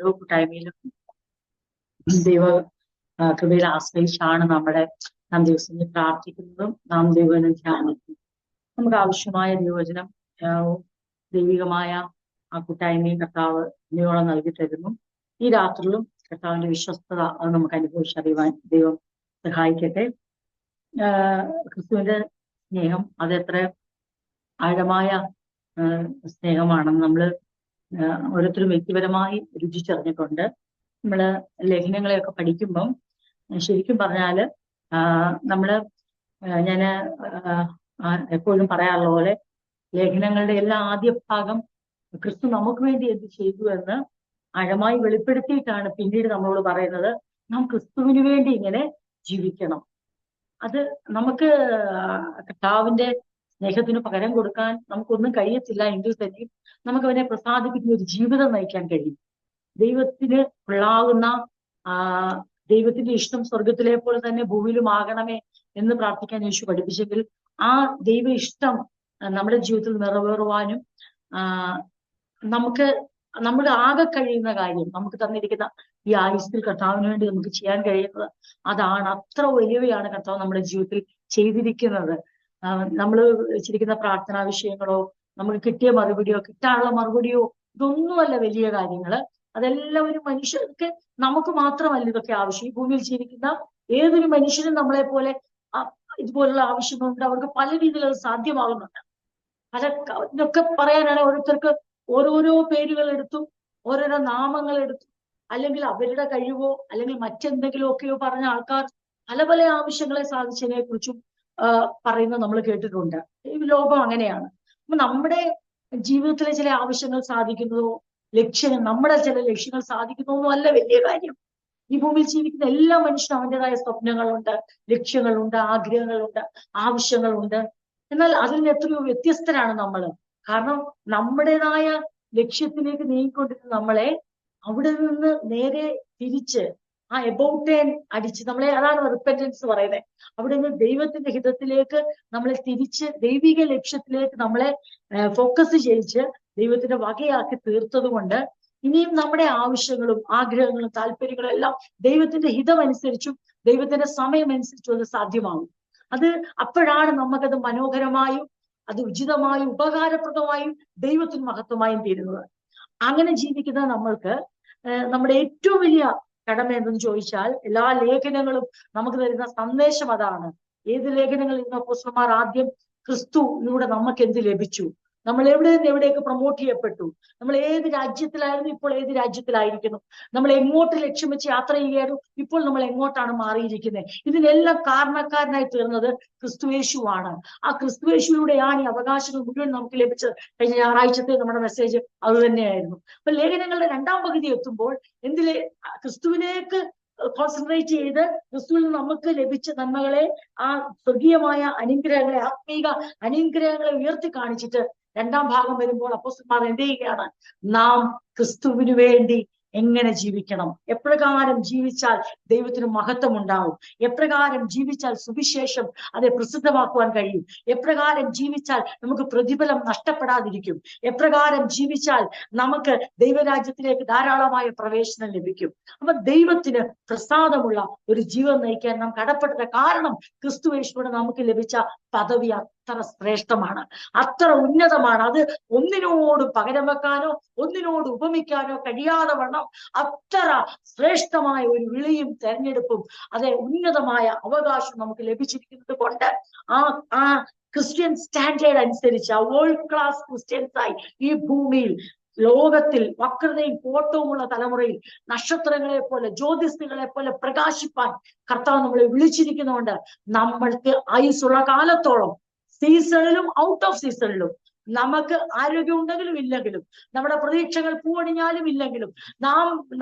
ഓരോ കൂട്ടായ്മയിലും ദൈവ കൃപയിൽ ആശ്രയിച്ചാണ് നാം ദിവസങ്ങളിൽ പ്രാർത്ഥിക്കുന്നതും നാം ദൈവനം ധ്യാനിക്കുന്നതും. നമുക്ക് ആവശ്യമായ ദൈവവചനം ദൈവികമായ ആ കൂട്ടായ്മയും കർത്താവ് ഇനിയോളം നൽകി തരുന്നു. ഈ രാത്രിയിലും കർത്താവിന്റെ വിശ്വസ്തത അത് നമുക്ക് അനുഭവിച്ചറിയുവാൻ ദൈവം സഹായിക്കട്ടെ. ക്രിസ്തുവിന്റെ സ്നേഹം അതെത്ര ആഴമായ സ്നേഹമാണെന്ന് നമ്മൾ ഓരോരുത്തരും വ്യക്തിപരമായി രുചിച്ചറിഞ്ഞിട്ടുണ്ട്. നമ്മള് ലേഖനങ്ങളെയൊക്കെ പഠിക്കുമ്പം ശരിക്കും പറഞ്ഞാല് ഞാൻ എപ്പോഴും പറയാറുള്ള പോലെ ലേഖനങ്ങളുടെ എല്ലാ ആദ്യ ഭാഗം ക്രിസ്തു നമുക്ക് വേണ്ടി എന്ത് ചെയ്തു എന്ന് ആഴമായി വെളിപ്പെടുത്തിയിട്ടാണ് പിന്നീട് നമ്മളോട് പറയുന്നത് നാം ക്രിസ്തുവിന് വേണ്ടി ഇങ്ങനെ ജീവിക്കണം. അത് നമുക്ക് കർത്താവിന്റെ സ്നേഹത്തിന് പകരം കൊടുക്കാൻ നമുക്കൊന്നും കഴിയത്തില്ല എങ്കിൽ തന്നെയും നമുക്ക് അവനെ പ്രസാദിപ്പിക്കുന്ന ഒരു ജീവിതം നയിക്കാൻ കഴിയും. ദൈവത്തിന് കൊള്ളാവുന്ന ദൈവത്തിന്റെ ഇഷ്ടം സ്വർഗത്തിലെ പോലെ തന്നെ ഭൂമിയിലും ആകണമേ എന്ന് പ്രാർത്ഥിക്കാൻ യേശു പഠിപ്പിച്ചെങ്കിൽ ആ ദൈവ ഇഷ്ടം നമ്മുടെ ജീവിതത്തിൽ നിറവേറുവാനും നമ്മുടെ ആകെ കഴിയുന്ന കാര്യം നമുക്ക് തന്നിരിക്കുന്ന ഈ ആയുസ്സിൽ കർത്താവിന് വേണ്ടി നമുക്ക് ചെയ്യാൻ കഴിയുന്നത് അതാണ്. അത്ര വലിയവയാണ് കർത്താവ് നമ്മുടെ ജീവിതത്തിൽ ചെയ്തിരിക്കുന്നത്. നമ്മൾ വെച്ചിരിക്കുന്ന പ്രാർത്ഥനാ വിഷയങ്ങളോ നമുക്ക് കിട്ടിയ മറുപടിയോ കിട്ടാനുള്ള മറുപടിയോ ഇതൊന്നുമല്ല വലിയ കാര്യങ്ങള്. അതെല്ലാവരും മനുഷ്യർക്ക് നമുക്ക് മാത്രമല്ല ഇതൊക്കെ ആവശ്യം. ഈ ഭൂമിയിൽ ജീവിക്കുന്ന ഏതൊരു മനുഷ്യനും നമ്മളെ പോലെ ഇതുപോലുള്ള ആവശ്യങ്ങളുണ്ട്. അവർക്ക് പല രീതിയിൽ അത് സാധ്യമാകുന്നുണ്ട്. ഇതൊക്കെ പറയാനാണ് ഓരോരുത്തർക്ക് ഓരോരോ പേരുകൾ എടുത്തും ഓരോരോ നാമങ്ങൾ എടുത്തും അല്ലെങ്കിൽ അവരുടെ കഴിവോ അല്ലെങ്കിൽ മറ്റെന്തെങ്കിലുമൊക്കെയോ പറഞ്ഞ ആൾക്കാർ പല പല ആവശ്യങ്ങളെ സാധിച്ചതിനെ കുറിച്ചും പറയുന്നത് നമ്മൾ കേട്ടിട്ടുണ്ട്. ഈ ലോകം അങ്ങനെയാണ്. അപ്പൊ നമ്മുടെ ജീവിതത്തിലെ ചില ആവശ്യങ്ങൾ സാധിക്കുന്നതോ നമ്മുടെ ചില ലക്ഷ്യങ്ങൾ സാധിക്കുന്നതൊന്നും അല്ല വലിയ കാര്യം. ഈ ഭൂമിയിൽ ജീവിക്കുന്ന എല്ലാ മനുഷ്യനും അവൻ്റെതായ സ്വപ്നങ്ങളുണ്ട്, ലക്ഷ്യങ്ങളുണ്ട്, ആഗ്രഹങ്ങളുണ്ട്, ആവശ്യങ്ങളുണ്ട്. എന്നാൽ അതിൽ നിന്ന് എത്രയോ വ്യത്യസ്തരാണ് നമ്മൾ. കാരണം നമ്മുടേതായ ലക്ഷ്യത്തിലേക്ക് നീങ്ങിക്കൊണ്ടിരുന്ന നമ്മളെ അവിടെ നിന്ന് നേരെ തിരിച്ച് ആ എബൌട്ട് അടിച്ച് നമ്മളെ, അതാണ് റിപ്പറ്റൻസ് പറയുന്നത്. അവിടെ നിന്ന് ദൈവത്തിന്റെ ഹിതത്തിലേക്ക് നമ്മളെ തിരിച്ച് ദൈവിക ലക്ഷ്യത്തിലേക്ക് നമ്മളെ ഫോക്കസ് ചെയ്യിച്ച് ദൈവത്തിന്റെ വകയാക്കി തീർത്തത് കൊണ്ട് ഇനിയും നമ്മുടെ ആവശ്യങ്ങളും ആഗ്രഹങ്ങളും താല്പര്യങ്ങളും എല്ലാം ദൈവത്തിന്റെ ഹിതമനുസരിച്ചും ദൈവത്തിന്റെ സമയമനുസരിച്ചും അത് സാധ്യമാകും. അപ്പോഴാണ് നമുക്കത് മനോഹരമായും അത് ഉചിതമായും ഉപകാരപ്രദമായും ദൈവത്തിന് മഹത്വമായും തീരുന്നത്. അങ്ങനെ ജീവിക്കുന്ന നമ്മൾക്ക് നമ്മുടെ ഏറ്റവും വലിയ കടമ എന്തെന്ന് ചോദിച്ചാൽ എല്ലാ ലേഖനങ്ങളും നമുക്ക് തരുന്ന സന്ദേശം അതാണ്. ഏത് ലേഖനങ്ങളിൽ നിന്ന് അപ്പോസ്തലന്മാർ ആദ്യം ക്രിസ്തുവിലൂടെ നമുക്ക് എന്ത് ലഭിച്ചു, നമ്മൾ എവിടെ നിന്ന് എവിടേക്ക് പ്രൊമോട്ട് ചെയ്യപ്പെട്ടു, നമ്മൾ ഏത് രാജ്യത്തിലായിരുന്നു, ഇപ്പോൾ ഏത് രാജ്യത്തിലായിരിക്കുന്നു, നമ്മൾ എങ്ങോട്ട് ലക്ഷ്യം വെച്ച് യാത്ര ചെയ്യുകയായിരുന്നു, ഇപ്പോൾ നമ്മൾ എങ്ങോട്ടാണ് മാറിയിരിക്കുന്നത്. ഇതിനെല്ലാം കാരണക്കാരനായി തീർന്നത് ക്രിസ്തുയേശുവാണ്. ആ ക്രിസ്തുയേശുവിലൂടെയാണ് ഈ അവകാശങ്ങൾ മുഴുവൻ നമുക്ക് ലഭിച്ചത്. കഴിഞ്ഞ ഞായറാഴ്ചത്തെ നമ്മുടെ മെസ്സേജ് അത് തന്നെയായിരുന്നു. അപ്പൊ ലേഖനങ്ങളുടെ രണ്ടാം പകുതി എത്തുമ്പോൾ ക്രിസ്തുവിലേക്ക് കോൺസെൻട്രേറ്റ് ചെയ്ത് ക്രിസ്തുവിൽ നിന്ന് നമുക്ക് ലഭിച്ച നന്മകളെ, ആ സ്വർഗീയമായ അനുഗ്രഹങ്ങളെ, ആത്മീക അനുഗ്രഹങ്ങളെ ഉയർത്തി കാണിച്ചിട്ട് രണ്ടാം ഭാഗം വരുമ്പോൾ അപ്പോസ്തലന്മാർ എന്ത് ചെയ്യുകയാണ്? നാം ക്രിസ്തുവിന് വേണ്ടി എങ്ങനെ ജീവിക്കണം, എപ്രകാരം ജീവിച്ചാൽ ദൈവത്തിന് മഹത്വം ഉണ്ടാവും, എപ്രകാരം ജീവിച്ചാൽ സുവിശേഷം അതെ പ്രസിദ്ധമാക്കുവാൻ കഴിയും, എപ്രകാരം ജീവിച്ചാൽ നമുക്ക് പ്രതിഫലം നഷ്ടപ്പെടാതിരിക്കും, എപ്രകാരം ജീവിച്ചാൽ നമുക്ക് ദൈവരാജ്യത്തിലേക്ക് ധാരാളമായ പ്രവേശനം ലഭിക്കും. അപ്പൊ ദൈവത്തിന് പ്രസാദമുള്ള ഒരു ജീവിതം നയിക്കാൻ നാം കടപ്പെട്ട കാരണം ക്രിസ്തുയേശുവിലൂടെ നമുക്ക് ലഭിച്ച പദവി അത്ര ശ്രേഷ്ഠമാണ്, അത്ര ഉന്നതമാണ്. അത് ഒന്നിനോട് പകരം വെക്കാനോ ഒന്നിനോട് ഉപമിക്കാനോ കഴിയാതെ വണ്ണം അത്ര ശ്രേഷ്ഠമായ ഒരു വിളിയും തെരഞ്ഞെടുപ്പും അതെ ഉന്നതമായ അവകാശം നമുക്ക് ലഭിച്ചിരിക്കുന്നത് കൊണ്ട് ആ ക്രിസ്ത്യൻ സ്റ്റാൻഡേർഡ് അനുസരിച്ച് ആ വേൾഡ് ക്ലാസ് ക്രിസ്ത്യൻസായി ഈ ഭൂമിയിൽ ലോകത്തിൽ വക്രതയും കോട്ടവുമുള്ള തലമുറയിൽ നക്ഷത്രങ്ങളെ പോലെ ജ്യോതിസ്തുകളെ പോലെ പ്രകാശിപ്പാൻ കർത്താവ് നമ്മളെ വിളിച്ചിരിക്കുന്നതുകൊണ്ട് നമ്മൾക്ക് ആയുസ്സുള്ള കാലത്തോളം സീസണിലും ഔട്ട് ഓഫ് സീസണിലും നമുക്ക് ആരോഗ്യം ഉണ്ടെങ്കിലും ഇല്ലെങ്കിലും, നമ്മുടെ പ്രതീക്ഷകൾ പൂവണിഞ്ഞാലും ഇല്ലെങ്കിലും,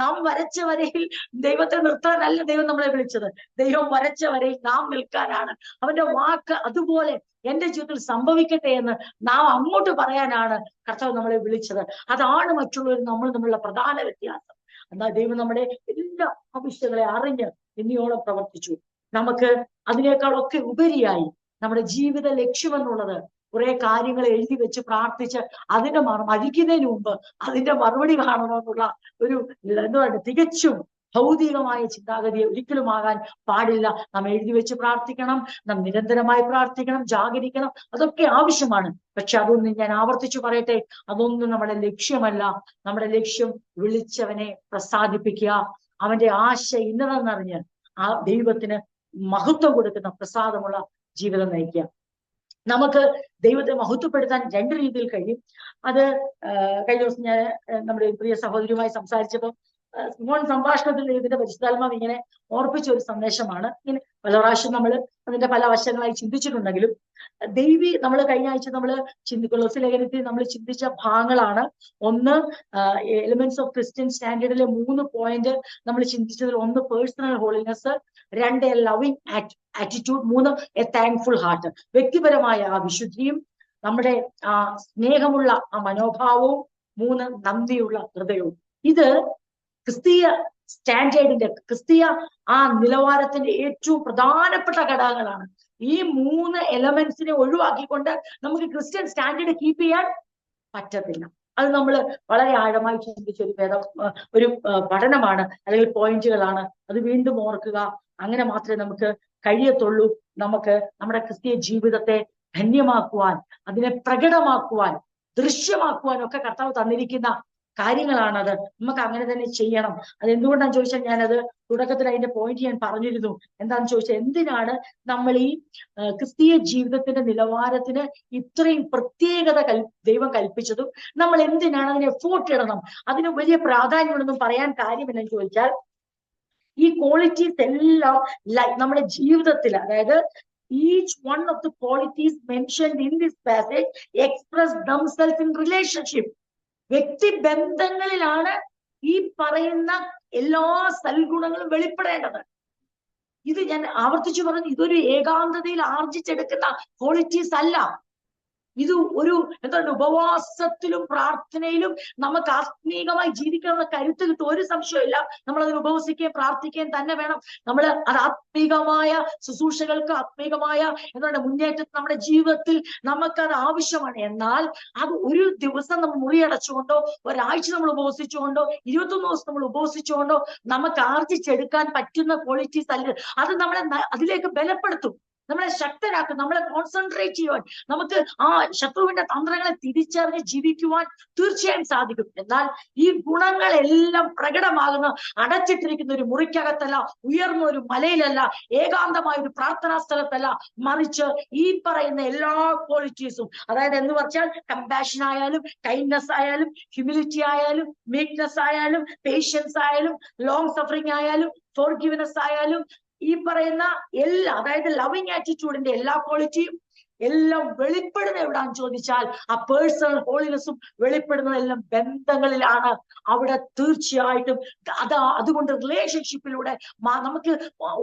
നാം വരച്ച വരയിൽ ദൈവത്തെ നിർത്താനല്ല ദൈവം നമ്മളെ വിളിച്ചത്. ദൈവം വരച്ച വരയിൽ നാം നിൽക്കാനാണ്. അവന്റെ വാക്ക് അതുപോലെ എന്റെ ജീവിതത്തിൽ സംഭവിക്കട്ടെ എന്ന് നാം അങ്ങോട്ട് പറയാനാണ് കർത്താവ് നമ്മളെ വിളിച്ചത്. അതാണ് മറ്റുള്ളവർ നമ്മൾ തമ്മിലുള്ള പ്രധാന വ്യത്യാസം. എന്നാൽ ദൈവം നമ്മുടെ എല്ലാ ആവശ്യങ്ങളെ അറിഞ്ഞ് ഇനിയോളം പ്രവർത്തിച്ചു. നമുക്ക് അതിനേക്കാളൊക്കെ ഉപരിയായി നമ്മുടെ ജീവിത ലക്ഷ്യമെന്നുള്ളത് കുറെ കാര്യങ്ങൾ എഴുതി വെച്ച് പ്രാർത്ഥിച്ച് അതിന്റെ മരിക്കുന്നതിന് മുമ്പ് അതിന്റെ മറുപടി കാണണമെന്നുള്ള ഒരു എന്താ പറയുക തികച്ചും ഭൗതികമായ ചിന്താഗതിയെ ഒരിക്കലും ആകാൻ പാടില്ല. നാം എഴുതി വെച്ച് പ്രാർത്ഥിക്കണം, നാം നിരന്തരമായി പ്രാർത്ഥിക്കണം, ജാഗരിക്കണം, അതൊക്കെ ആവശ്യമാണ്. പക്ഷെ അതൊന്നും ഞാൻ ആവർത്തിച്ചു പറയട്ടെ, അതൊന്നും നമ്മുടെ ലക്ഷ്യമല്ല. നമ്മുടെ ലക്ഷ്യം വിളിച്ചവനെ പ്രസാദിപ്പിക്കുക, അവന്റെ ആശ ഇന്നതെന്നറിഞ്ഞ് ആ ദൈവത്തിന് മഹത്വം കൊടുക്കുന്ന പ്രസാദമുള്ള ജീവിതം നയിക്കുക. നമുക്ക് ദൈവത്തെ മഹത്വപ്പെടുത്താൻ രണ്ട് രീതിയിൽ കഴിയും. അത് കഴിഞ്ഞ ദിവസം ഞാൻ നമ്മുടെ പ്രിയ സഹോദരിയുമായി സംസാരിച്ചപ്പോൾ ഫോൺ സംഭാഷണത്തിൽ ഇതിന്റെ പരിശുദ്ധാത്മാവ് ഇങ്ങനെ ഓർപ്പിച്ച ഒരു സന്ദേശമാണ്. ഇങ്ങനെ പല പ്രാവശ്യം നമ്മൾ അതിന്റെ പല വശങ്ങളായി ചിന്തിച്ചിട്ടുണ്ടെങ്കിലും നമ്മൾ കഴിഞ്ഞ ആഴ്ച നമ്മൾ കൊളോസ്യ ലേഖനത്തിൽ നമ്മൾ ചിന്തിച്ച ഭാഗങ്ങളാണ്. ഒന്ന്, എലിമെന്റ്സ് ഓഫ് ക്രിസ്ത്യൻ സ്റ്റാൻഡേർഡിലെ 3 പോയിന്റ് നമ്മൾ ചിന്തിച്ചതിൽ ഒന്ന് personal holiness, 2 loving attitude, 3 A thankful heart. വ്യക്തിപരമായ ആ വിശുദ്ധിയും നമ്മുടെ ആ സ്നേഹമുള്ള ആ മനോഭാവവും, 3 നന്ദിയുള്ള ഹൃദയവും. ഇത് ക്രിസ്തീയ സ്റ്റാൻഡേർഡിന്റെ, ക്രിസ്തീയ ആ നിലവാരത്തിന്റെ ഏറ്റവും പ്രധാനപ്പെട്ട ഘടകങ്ങളാണ്. ഈ 3 എലമെന്റ്സിനെ ഒഴിവാക്കിക്കൊണ്ട് നമുക്ക് ക്രിസ്ത്യൻ സ്റ്റാൻഡേർഡ് കീപ്പ് ചെയ്യാൻ പറ്റത്തില്ല. അത് നമ്മൾ വളരെ ആഴമായി ചിന്തിച്ച ഒരു പഠനമാണ്, അല്ലെങ്കിൽ പോയിന്റുകളാണ്. അത് വീണ്ടും ഓർക്കുക. അങ്ങനെ മാത്രമേ നമുക്ക് കഴിയത്തുള്ളൂ. നമുക്ക് നമ്മുടെ ക്രിസ്തീയ ജീവിതത്തെ ധന്യമാക്കുവാൻ, അതിനെ പ്രകടമാക്കുവാൻ, ദൃശ്യമാക്കുവാൻ ഒക്കെ കർത്താവ് തന്നിരിക്കുന്ന കാര്യങ്ങളാണത്. നമുക്ക് അങ്ങനെ തന്നെ ചെയ്യണം. അതെന്തുകൊണ്ടാന്ന് ചോദിച്ചാൽ, ഞാനത് തുടക്കത്തിൽ അതിന്റെ പോയിന്റ് ഞാൻ പറഞ്ഞിരുന്നു. എന്താണെന്ന് ചോദിച്ചാൽ, എന്തിനാണ് നമ്മൾ ഈ ക്രിസ്തീയ ജീവിതത്തിന്റെ നിലവാരത്തിന് ഇത്രയും പ്രത്യേകത ദൈവം കൽപ്പിച്ചതും നമ്മൾ എന്തിനാണ് അതിന് എഫോർട്ട് ഇടണം, അതിന് വലിയ പ്രാധാന്യമുണ്ടെന്നും പറയാൻ കാര്യമെന്നു ചോദിച്ചാൽ, ഈ ക്വാളിറ്റീസ് എല്ലാം നമ്മുടെ ജീവിതത്തിൽ, അതായത് each one of the qualities mentioned in this passage express themselves in relationship. വ്യക്തി ബന്ധങ്ങളിലാണ് ഈ പറയുന്ന എല്ലാ സൽഗുണങ്ങളും വെളിപ്പെടേണ്ടത്. ഇത് ഞാൻ ആവർത്തിച്ചു പറഞ്ഞു, ഇതൊരു ഏകാന്തതയിൽ ആർജിച്ചെടുക്കുന്ന ക്വാളിറ്റീസ് അല്ല. ഇത് ഒരു എന്താണ്, ഉപവാസത്തിലും പ്രാർത്ഥനയിലും നമുക്ക് ആത്മീകമായി ജീവിക്കാനുള്ള കരുത്ത് കിട്ടും. ഒരു സംശയമില്ല. നമ്മൾ അതിന് ഉപവസിക്കുകയും പ്രാർത്ഥിക്കുകയും തന്നെ വേണം. നമ്മൾ അത് ആത്മീകമായ ശുശ്രൂഷകൾക്ക്, ആത്മീകമായ എന്താണ് മുന്നേറ്റം നമ്മുടെ ജീവിതത്തിൽ നമുക്കത് ആവശ്യമാണ്. എന്നാൽ അത് ഒരു ദിവസം നമ്മൾ മുറിയടച്ചുകൊണ്ടോ, ഒരാഴ്ച നമ്മൾ ഉപവസിച്ചുകൊണ്ടോ, 21 ദിവസം നമ്മൾ ഉപവസിച്ചുകൊണ്ടോ നമുക്ക് ആർജിച്ചെടുക്കാൻ പറ്റുന്ന ക്വാളിറ്റീസ് അല്ല. അത് നമ്മളെ അതിലേക്ക് ബലപ്പെടുത്തും, നമ്മളെ ശക്തരാക്കും, നമ്മളെ കോൺസെൻട്രേറ്റ് ചെയ്യുവാൻ, നമുക്ക് ആ ശത്രുവിന്റെ തന്ത്രങ്ങളെ തിരിച്ചറിഞ്ഞ് ജീവിക്കുവാൻ തീർച്ചയായും സാധിക്കും. എന്നാൽ ഈ ഗുണങ്ങളെല്ലാം പ്രകടമാകുന്ന അടച്ചിട്ടിരിക്കുന്ന ഒരു മുറിക്കകത്തല്ല, ഉയർന്ന ഒരു മലയിലല്ല, ഏകാന്തമായ ഒരു പ്രാർത്ഥനാ സ്ഥലത്തല്ല, മറിച്ച് ഈ പറയുന്ന എല്ലാ ക്വാളിറ്റീസും, അതായത് എന്ന് പറഞ്ഞാൽ കമ്പാഷൻ ആയാലും, കൈൻഡ്നെസ് ആയാലും, ഹ്യൂമിലിറ്റി ആയാലും, മീക്നെസ് ആയാലും, പേഷ്യൻസ് ആയാലും, ലോങ് സഫറിങ് ആയാലും, ഫോർഗിവ്നെസ് ആയാലും, ഈ പറയുന്ന എല്ലാ, അതായത് ലവിങ് ആറ്റിറ്റ്യൂഡിന്റെ എല്ലാ ക്വാളിറ്റിയും എല്ലാം വെളിപ്പെടുന്ന എവിടാന്ന് ചോദിച്ചാൽ, ആ പേഴ്സണൽ ഹോളിനെസ്സും വെളിപ്പെടുന്നതെല്ലാം ബന്ധങ്ങളിലാണ്. അവിടെ തീർച്ചയായിട്ടും അതുകൊണ്ട് റിലേഷൻഷിപ്പിലൂടെ നമുക്ക്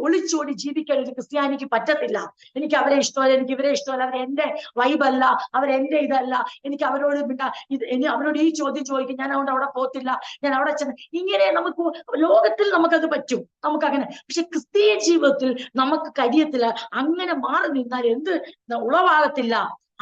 ഒളിച്ചോടി ജീവിക്കാൻ ഒരു ക്രിസ്ത്യാനിക്ക് പറ്റത്തില്ല. എനിക്ക് അവരെ ഇഷ്ടമല്ല, എനിക്ക് ഇവരെ ഇഷ്ടമല്ല, അവർ എന്റെ വൈബല്ല, അവരെന്റെ ഇതല്ല, എനിക്ക് അവരോട് അവരോട് ഈ ചോദ്യം ചോദിക്കും, ഞാൻ അതുകൊണ്ട് അവിടെ പോകത്തില്ല, ഞാൻ അവിടെ ചെന്ന്, ഇങ്ങനെ നമുക്ക് ലോകത്തിൽ നമുക്കത് പറ്റും, നമുക്കങ്ങനെ. പക്ഷെ ക്രിസ്തീയ ജീവിതത്തിൽ നമുക്ക് കഴിയത്തില്ല. അങ്ങനെ മാറി നിന്നാൽ എന്ത് ഉളവാകത്തില്ല?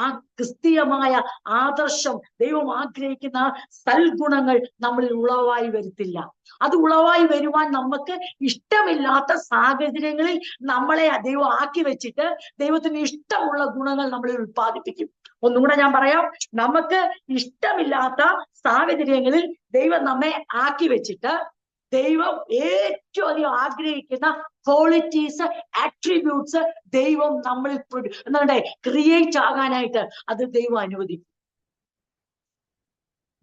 ആ ക്രിസ്തീയമായ ആദർശം, ദൈവം ആഗ്രഹിക്കുന്ന സൽഗുണങ്ങൾ നമ്മളിൽ ഉളവായി വരുത്തില്ല. അത് ഉളവായി വരുവാൻ നമുക്ക് ഇഷ്ടമില്ലാത്ത സാഹചര്യങ്ങളിൽ നമ്മളെ ദൈവം ആക്കി വെച്ചിട്ട് ദൈവത്തിന് ഇഷ്ടമുള്ള ഗുണങ്ങൾ നമ്മളിൽ ഉത്പാദിപ്പിക്കും. ഒന്നുകൂടെ ഞാൻ പറയാം, നമുക്ക് ഇഷ്ടമില്ലാത്ത സാഹചര്യങ്ങളിൽ ദൈവം നമ്മെ ആക്കി വെച്ചിട്ട് ദൈവം ഏറ്റവും അധികം ആഗ്രഹിക്കുന്ന ക്വാളിറ്റീസ്, ആട്രിബ്യൂട്ട്സ് ദൈവം നമ്മളിൽ എന്താണ് ക്രിയേറ്റ് ആകാനായിട്ട് അത് ദൈവം അനുവദിക്കും.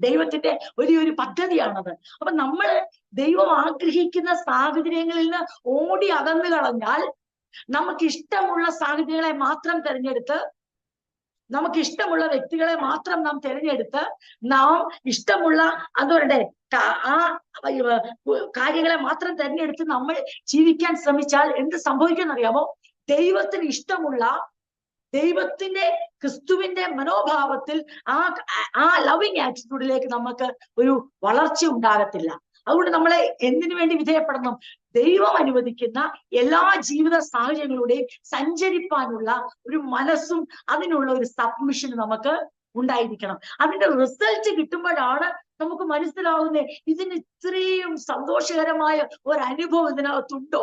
ദൈവത്തിന്റെ വലിയൊരു പദ്ധതിയാണത്. അപ്പൊ നമ്മൾ ദൈവം ആഗ്രഹിക്കുന്ന സാഹചര്യങ്ങളിൽ നിന്ന് ഓടി അകന്നു കളഞ്ഞാൽ, നമുക്ക് ഇഷ്ടമുള്ള സാഹചര്യങ്ങളെ മാത്രം തിരഞ്ഞെടുത്ത്, നമുക്ക് ഇഷ്ടമുള്ള വ്യക്തികളെ മാത്രം നാം തിരഞ്ഞെടുത്ത്, നാം ഇഷ്ടമുള്ള അതുകൊണ്ട് ആ കാര്യങ്ങളെ മാത്രം തിരഞ്ഞെടുത്ത് നമ്മൾ ജീവിക്കാൻ ശ്രമിച്ചാൽ എന്ത് സംഭവിക്കുമെന്നറിയാമോ? ദൈവത്തിന് ഇഷ്ടമുള്ള, ദൈവത്തിന്റെ ക്രിസ്തുവിന്റെ മനോഭാവത്തിൽ ആ ലവിങ് ആറ്റിറ്റ്യൂഡിലേക്ക് നമുക്ക് ഒരു വളർച്ച ഉണ്ടാകത്തില്ല. അതുകൊണ്ട് നമ്മളെ എന്തിനു വേണ്ടി വിധേയപ്പെടണം? ദൈവം അനുവദിക്കുന്ന എല്ലാ ജീവിത സാഹചര്യങ്ങളുടെയും സഞ്ചരിപ്പാനുള്ള ഒരു മനസ്സും അതിനുള്ള ഒരു സബ്മിഷൻ നമുക്ക് ഉണ്ടായിരിക്കണം. അതിന്റെ റിസൾട്ട് കിട്ടുമ്പോഴാണ് നമുക്ക് മനസ്സിലാവുന്നേ ഇതിന് ഇത്രയും സന്തോഷകരമായ ഒരു അനുഭവം ഇതിനകത്തുണ്ടോ,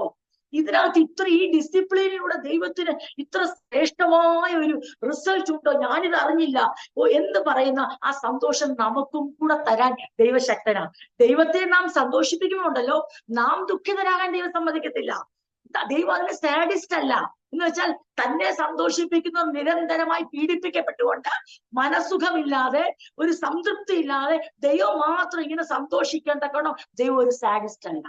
ഇതിനകത്ത് ഈ ഡിസിപ്ലിനിലൂടെ ദൈവത്തിന് ഇത്ര ശ്രേഷ്ഠമായ ഒരു റിസൾട്ട് ഉണ്ടോ, ഞാനിത് അറിഞ്ഞില്ല എന്ന് പറയുന്ന ആ സന്തോഷം നമുക്കും കൂടെ തരാൻ ദൈവശക്തനാണ്. ദൈവത്തെ നാം സന്തോഷിപ്പിക്കുന്നുണ്ടല്ലോ, നാം ദുഃഖിതരാകാൻ ദൈവം സമ്മതിക്കത്തില്ല. ദൈവം അതിന് സാഡിസ്റ്റ് അല്ല. എന്ന് വെച്ചാൽ തന്നെ സന്തോഷിപ്പിക്കുന്ന നിരന്തരമായി പീഡിപ്പിക്കപ്പെട്ടുകൊണ്ട് മനസുഖമില്ലാതെ ഒരു സംതൃപ്തി ഇല്ലാതെ ദൈവം മാത്രം ഇങ്ങനെ സന്തോഷിക്കാൻ തക്കണം ദൈവം ഒരു സാഡിസ്റ്റ് അല്ല.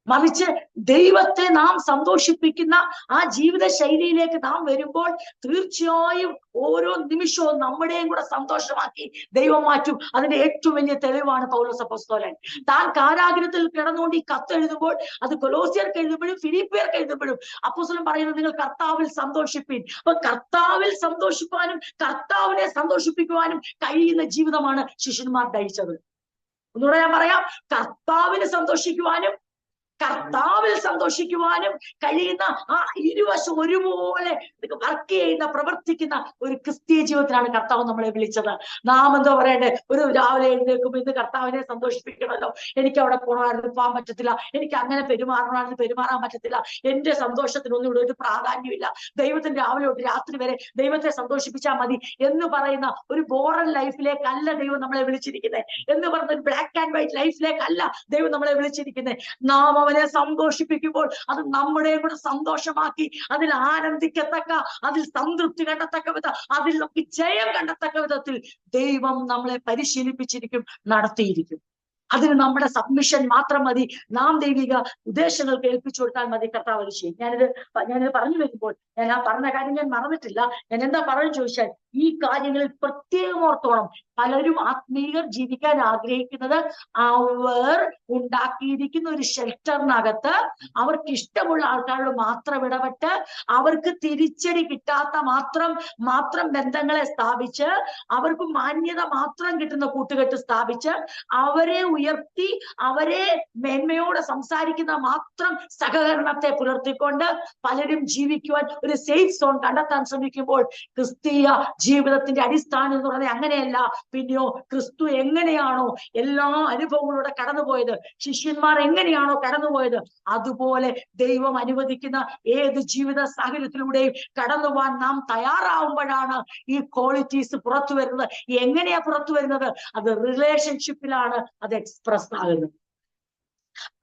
മറിച്ച് ദൈവത്തെ നാം സന്തോഷിപ്പിക്കുന്ന ആ ജീവിത ശൈലിയിലേക്ക് നാം വരുമ്പോൾ തീർച്ചയായും ഓരോ നിമിഷവും നമ്മുടെയും കൂടെ സന്തോഷമാക്കി ദൈവം മാറ്റും. അതിന്റെ ഏറ്റവും വലിയ തെളിവാണ് പൗലോസ് അപ്പോസ്തലൻ. താൻ കാരാഗൃഹത്തിൽ കിടന്നുകൊണ്ട് ഈ കത്ത് എഴുതുമ്പോൾ, അത് കൊലോസ്യർക്ക് എഴുതുമ്പോഴും ഫിലിപ്പിയർക്ക് എഴുതുമ്പോഴും അപ്പോസ്തലൻ പറയുന്നത് നിങ്ങൾ കർത്താവിൽ സന്തോഷിപ്പിൻ. അപ്പൊ കർത്താവിൽ സന്തോഷിപ്പാനും കർത്താവിനെ സന്തോഷിപ്പിക്കുവാനും കഴിയുന്ന ജീവിതമാണ് ശിഷ്യന്മാർ നയിച്ചത്. ഒന്നുകൂടെ ഞാൻ പറയാം, കർത്താവിന് സന്തോഷിക്കുവാനും കർത്താവിൽ സന്തോഷിക്കുവാനും കഴിയുന്ന ആ ഇരുവശം ഒരുപോലെ വർക്ക് ചെയ്യുന്ന പ്രവർത്തിക്കുന്ന ഒരു ക്രിസ്തീയ ജീവിതത്തിലാണ് കർത്താവ് നമ്മളെ വിളിച്ചത്. നാം എന്താ പറയണ്ടേ, ഒരു രാവിലെ എഴുന്നേൽക്കുമ്പോൾ ഇന്ന് കർത്താവിനെ സന്തോഷിപ്പിക്കണമല്ലോ, എനിക്ക് അവിടെ പോകണമായിരുന്നു പോകാൻ പറ്റത്തില്ല, എനിക്ക് അങ്ങനെ പെരുമാറണമെന്ന് പെരുമാറാൻ പറ്റത്തില്ല, എന്റെ സന്തോഷത്തിനൊന്നും ഇവിടെ ഒരു പ്രാധാന്യമില്ല, ദൈവത്തിന് രാവിലെ തൊട്ട് രാത്രി വരെ ദൈവത്തെ സന്തോഷിപ്പിച്ചാൽ മതി എന്ന് പറയുന്ന ഒരു ബോറൻ ലൈഫിലേക്കല്ല ദൈവം നമ്മളെ വിളിച്ചിരിക്കുന്നത്. എന്ന് പറഞ്ഞ ഒരു ബ്ലാക്ക് ആൻഡ് വൈറ്റ് ലൈഫിലേക്കല്ല ദൈവം നമ്മളെ വിളിച്ചിരിക്കുന്നത്. നാം അവനെ സന്തോഷിപ്പിക്കുമ്പോൾ അത് നമ്മുടെ കൂടെ സന്തോഷമാക്കി അതിൽ ആനന്ദിക്കത്തക്ക, അതിൽ സംതൃപ്തി കണ്ടെത്തക്ക വിധം, അതിൽ നമുക്ക് ജയം കണ്ടെത്തക്ക വിധത്തിൽ ദൈവം നമ്മളെ പരിശീലിപ്പിച്ചിരിക്കും, നടത്തിയിരിക്കും. അതിന് നമ്മുടെ സബ്മിഷൻ മാത്രം മതി. നാം ദൈവിക ഉദ്ദേശങ്ങൾക്ക് ഏൽപ്പിച്ചു കൊടുത്താൽ മതി. കർത്താവ് അത് ചെയ്യും. ഞാനിത് പറഞ്ഞു വരുമ്പോൾ ഞാൻ ആ പറഞ്ഞ കാര്യം ഞാൻ മറന്നിട്ടില്ല. ഞാൻ എന്താ പറഞ്ഞു ചോദിച്ചാൽ, ഈ കാര്യങ്ങളിൽ പ്രത്യേകം ഓർത്തോണം. പലരും ആത്മീയർ ജീവിക്കാൻ ആഗ്രഹിക്കുന്നത് അവർ ഉണ്ടാക്കിയിരിക്കുന്ന ഒരു ഷെൽട്ടറിനകത്ത് അവർക്ക് ഇഷ്ടമുള്ള ആൾക്കാരോട് മാത്രം ഇടപെട്ട് അവർക്ക് തിരിച്ചടി കിട്ടാത്ത മാത്രം ബന്ധങ്ങളെ സ്ഥാപിച്ച് അവർക്ക് മാന്യത മാത്രം കിട്ടുന്ന കൂട്ടുകെട്ട് സ്ഥാപിച്ച് അവരെ ഉയർത്തി അവരെ മേന്മയോടെ സംസാരിക്കുന്ന മാത്രം സഹകരണത്തെ പുലർത്തിക്കൊണ്ട് പലരും ജീവിക്കുവാൻ ഒരു സേഫ് സോൺ കണ്ടെത്താൻ ശ്രമിക്കുമ്പോൾ ക്രിസ്തീയ ജീവിതത്തിന്റെ അടിസ്ഥാനം എന്ന് പറഞ്ഞാൽ അങ്ങനെയല്ല. പിന്നെയോ ക്രിസ്തു എങ്ങനെയാണോ എല്ലാ അനുഭവങ്ങളിലൂടെ കടന്നുപോയത്, ശിഷ്യന്മാർ എങ്ങനെയാണോ കടന്നുപോയത്, അതുപോലെ ദൈവം അനുവദിക്കുന്ന ഏത് ജീവിത സാഹചര്യത്തിലൂടെയും കടന്നുപോകാൻ നാം തയ്യാറാവുമ്പോഴാണ് ഈ ക്വാളിറ്റീസ് പുറത്തു വരുന്നത്. എങ്ങനെയാ പുറത്തു വരുന്നത്? അത് റിലേഷൻഷിപ്പിലാണ് അത് എക്സ്പ്രസ് ആകുന്നത്.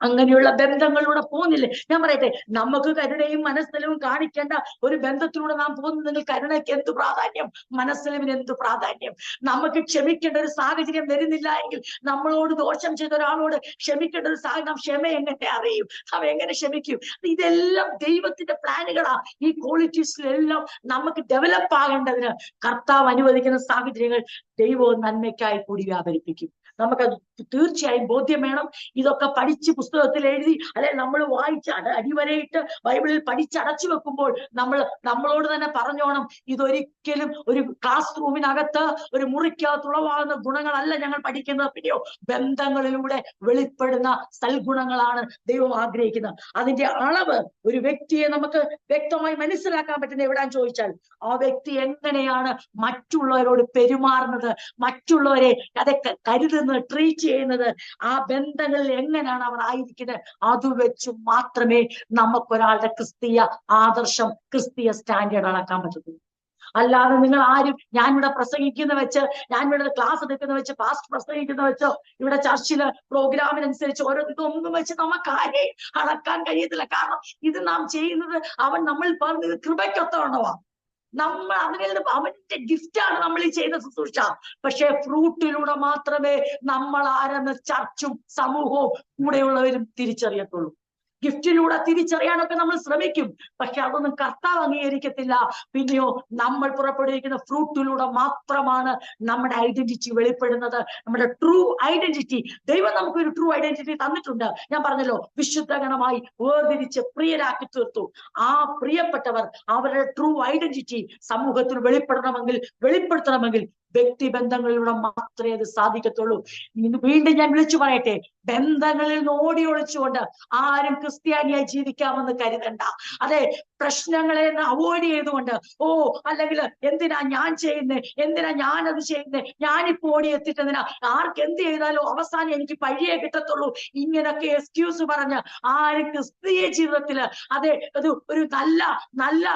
അങ്ങനെയുള്ള ബന്ധങ്ങളിലൂടെ പോകുന്നില്ലേ? ഞാൻ പറയട്ടെ, നമുക്ക് കരുണയും മനസ്സലിവും കാണിക്കേണ്ട ഒരു ബന്ധത്തിലൂടെ നാം പോകുന്നതിൽ കരുണയ്ക്ക് എന്ത് പ്രാധാന്യം, മനസ്സലിവിന് എന്ത് പ്രാധാന്യം? നമുക്ക് ക്ഷമിക്കേണ്ട ഒരു സാഹചര്യം വരുന്നില്ല എങ്കിൽ, നമ്മളോട് ദോഷം ചെയ്ത ഒരാളോട് ക്ഷമിക്കേണ്ട ഒരു സാഹചര്യം, നാം ക്ഷമ എങ്ങനെ അറിയും? നാം എങ്ങനെ ക്ഷമിക്കും? ഇതെല്ലാം ദൈവത്തിന്റെ പ്ലാനുകളാ. ഈ ക്വാളിറ്റീസിലെല്ലാം നമുക്ക് ഡെവലപ്പ് ആകേണ്ടതിന് കർത്താവ് അനുവദിക്കുന്ന സാഹചര്യങ്ങൾ ദൈവവും നന്മയ്ക്കായി കൂടി വ്യാപരിപ്പിക്കും. നമുക്കത് തീർച്ചയായും ബോധ്യം വേണം. ഇതൊക്കെ പഠിച്ച് പുസ്തകത്തിൽ എഴുതി അല്ലെ നമ്മൾ വായിച്ച് അടിവരയിട്ട് ബൈബിളിൽ പഠിച്ചടച്ചു വെക്കുമ്പോൾ നമ്മളോട് തന്നെ പറഞ്ഞോണം, ഇതൊരിക്കലും ഒരു ക്ലാസ് റൂമിനകത്ത് ഒരു മുറിക്കകത്ത് ഉളവാകുന്ന ഗുണങ്ങളല്ല ഞങ്ങൾ പഠിക്കുന്നത്. പിന്നെയോ ബന്ധങ്ങളിലൂടെ വെളിപ്പെടുന്ന സൽഗുണങ്ങളാണ് ദൈവം ആഗ്രഹിക്കുന്നത്. അതിന്റെ അളവ് ഒരു വ്യക്തിയെ നമുക്ക് വ്യക്തമായി മനസ്സിലാക്കാൻ പറ്റുന്ന എവിടാന്ന് ചോദിച്ചാൽ, ആ വ്യക്തി എങ്ങനെയാണ് മറ്റുള്ളവരോട് പെരുമാറുന്നത്, മറ്റുള്ളവരെ അതൊക്കെ കരുതുന്നത്, ട്രീറ്റ് ചെയ്യുന്നത്, ആ ബന്ധങ്ങളിൽ എങ്ങനെയാണ് അവർ ആയിരിക്കുന്നത്, അത് വെച്ച് മാത്രമേ നമുക്കൊരാളുടെ ക്രിസ്തീയ ആദർശം, ക്രിസ്തീയ സ്റ്റാൻഡേർഡ് അളക്കാൻ പറ്റത്തുള്ളൂ. അല്ലാതെ നിങ്ങൾ ആരും ഞാനിവിടെ പ്രസംഗിക്കുന്ന വെച്ച്, ഞാനിവിടെ ക്ലാസ് എടുക്കുന്ന വെച്ച്, പാസ്റ്റ് പ്രസംഗിക്കുന്ന വെച്ചോ, ഇവിടെ ചർച്ചില് പ്രോഗ്രാമിനനുസരിച്ച് ഓരോ ഇതൊന്നും വെച്ച് നമുക്ക് ആരെയും അളക്കാൻ കഴിയത്തില്ല. കാരണം ഇത് നാം ചെയ്യുന്നത് നമ്മൾ പറഞ്ഞത് കൃപയ്ക്കൊത്തവണ്ണമാണ്. നമ്മൾ അവന്റെ ഗിഫ്റ്റാണ് നമ്മൾ ഈ ചെയ്യുന്ന ശുശ്രൂഷ. പക്ഷെ ഫ്രൂട്ടിലൂടെ മാത്രമേ നമ്മൾ ആരെന്ന് ചർച്ചും സമൂഹവും കൂടെയുള്ളവരും തിരിച്ചറിയത്തുള്ളൂ. ഗിഫ്റ്റിലൂടെ തിരിച്ചറിയാനൊക്കെ നമ്മൾ ശ്രമിക്കും, പക്ഷെ അതൊന്നും കർത്താവ് അംഗീകരിക്കത്തില്ല. പിന്നെയോ നമ്മൾ പുറപ്പെടുവിക്കുന്ന ഫ്രൂട്ടിലൂടെ മാത്രമാണ് നമ്മുടെ ഐഡന്റിറ്റി വെളിപ്പെടുന്നത്, നമ്മുടെ ട്രൂ ഐഡന്റിറ്റി. ദൈവം നമുക്കൊരു ട്രൂ ഐഡന്റിറ്റി തന്നിട്ടുണ്ട്. ഞാൻ പറഞ്ഞല്ലോ, വിശുദ്ധഗണമായി വേർതിരിച്ച് പ്രിയരാക്കി തീർത്തു. ആ പ്രിയപ്പെട്ടവർ അവരുടെ ട്രൂ ഐഡന്റിറ്റി സമൂഹത്തിൽ വെളിപ്പെടുത്തണമെങ്കിൽ വ്യക്തിബന്ധങ്ങളിലൂടെ മാത്രമേ അത് സാധിക്കത്തുള്ളൂ. വീണ്ടും ഞാൻ വിളിച്ചു പറയട്ടെ, ബന്ധങ്ങളിൽ നിന്ന് ഓടി ഒളിച്ചുകൊണ്ട് ആരും ക്രിസ്ത്യാനിയായി ജീവിക്കാമെന്ന് കരുതണ്ട. അതെ, പ്രശ്നങ്ങളെ അവോയ്ഡ് ചെയ്തുകൊണ്ട് അല്ലെങ്കിൽ എന്തിനാ ഞാൻ ചെയ്യുന്നേ, എന്തിനാ ഞാനത് ചെയ്യുന്നേ, ഞാനിപ്പോ ഓടി എത്തിട്ടെന്തിനാ, ആർക്ക് എന്ത് ചെയ്താലും അവസാനം എനിക്ക് പഴിയേ കിട്ടത്തുള്ളൂ, ഇങ്ങനൊക്കെ എക്സ്ക്യൂസ് പറഞ്ഞ് ആരും ക്രിസ്തീയ ജീവിതത്തില് അതെ ഒരു നല്ല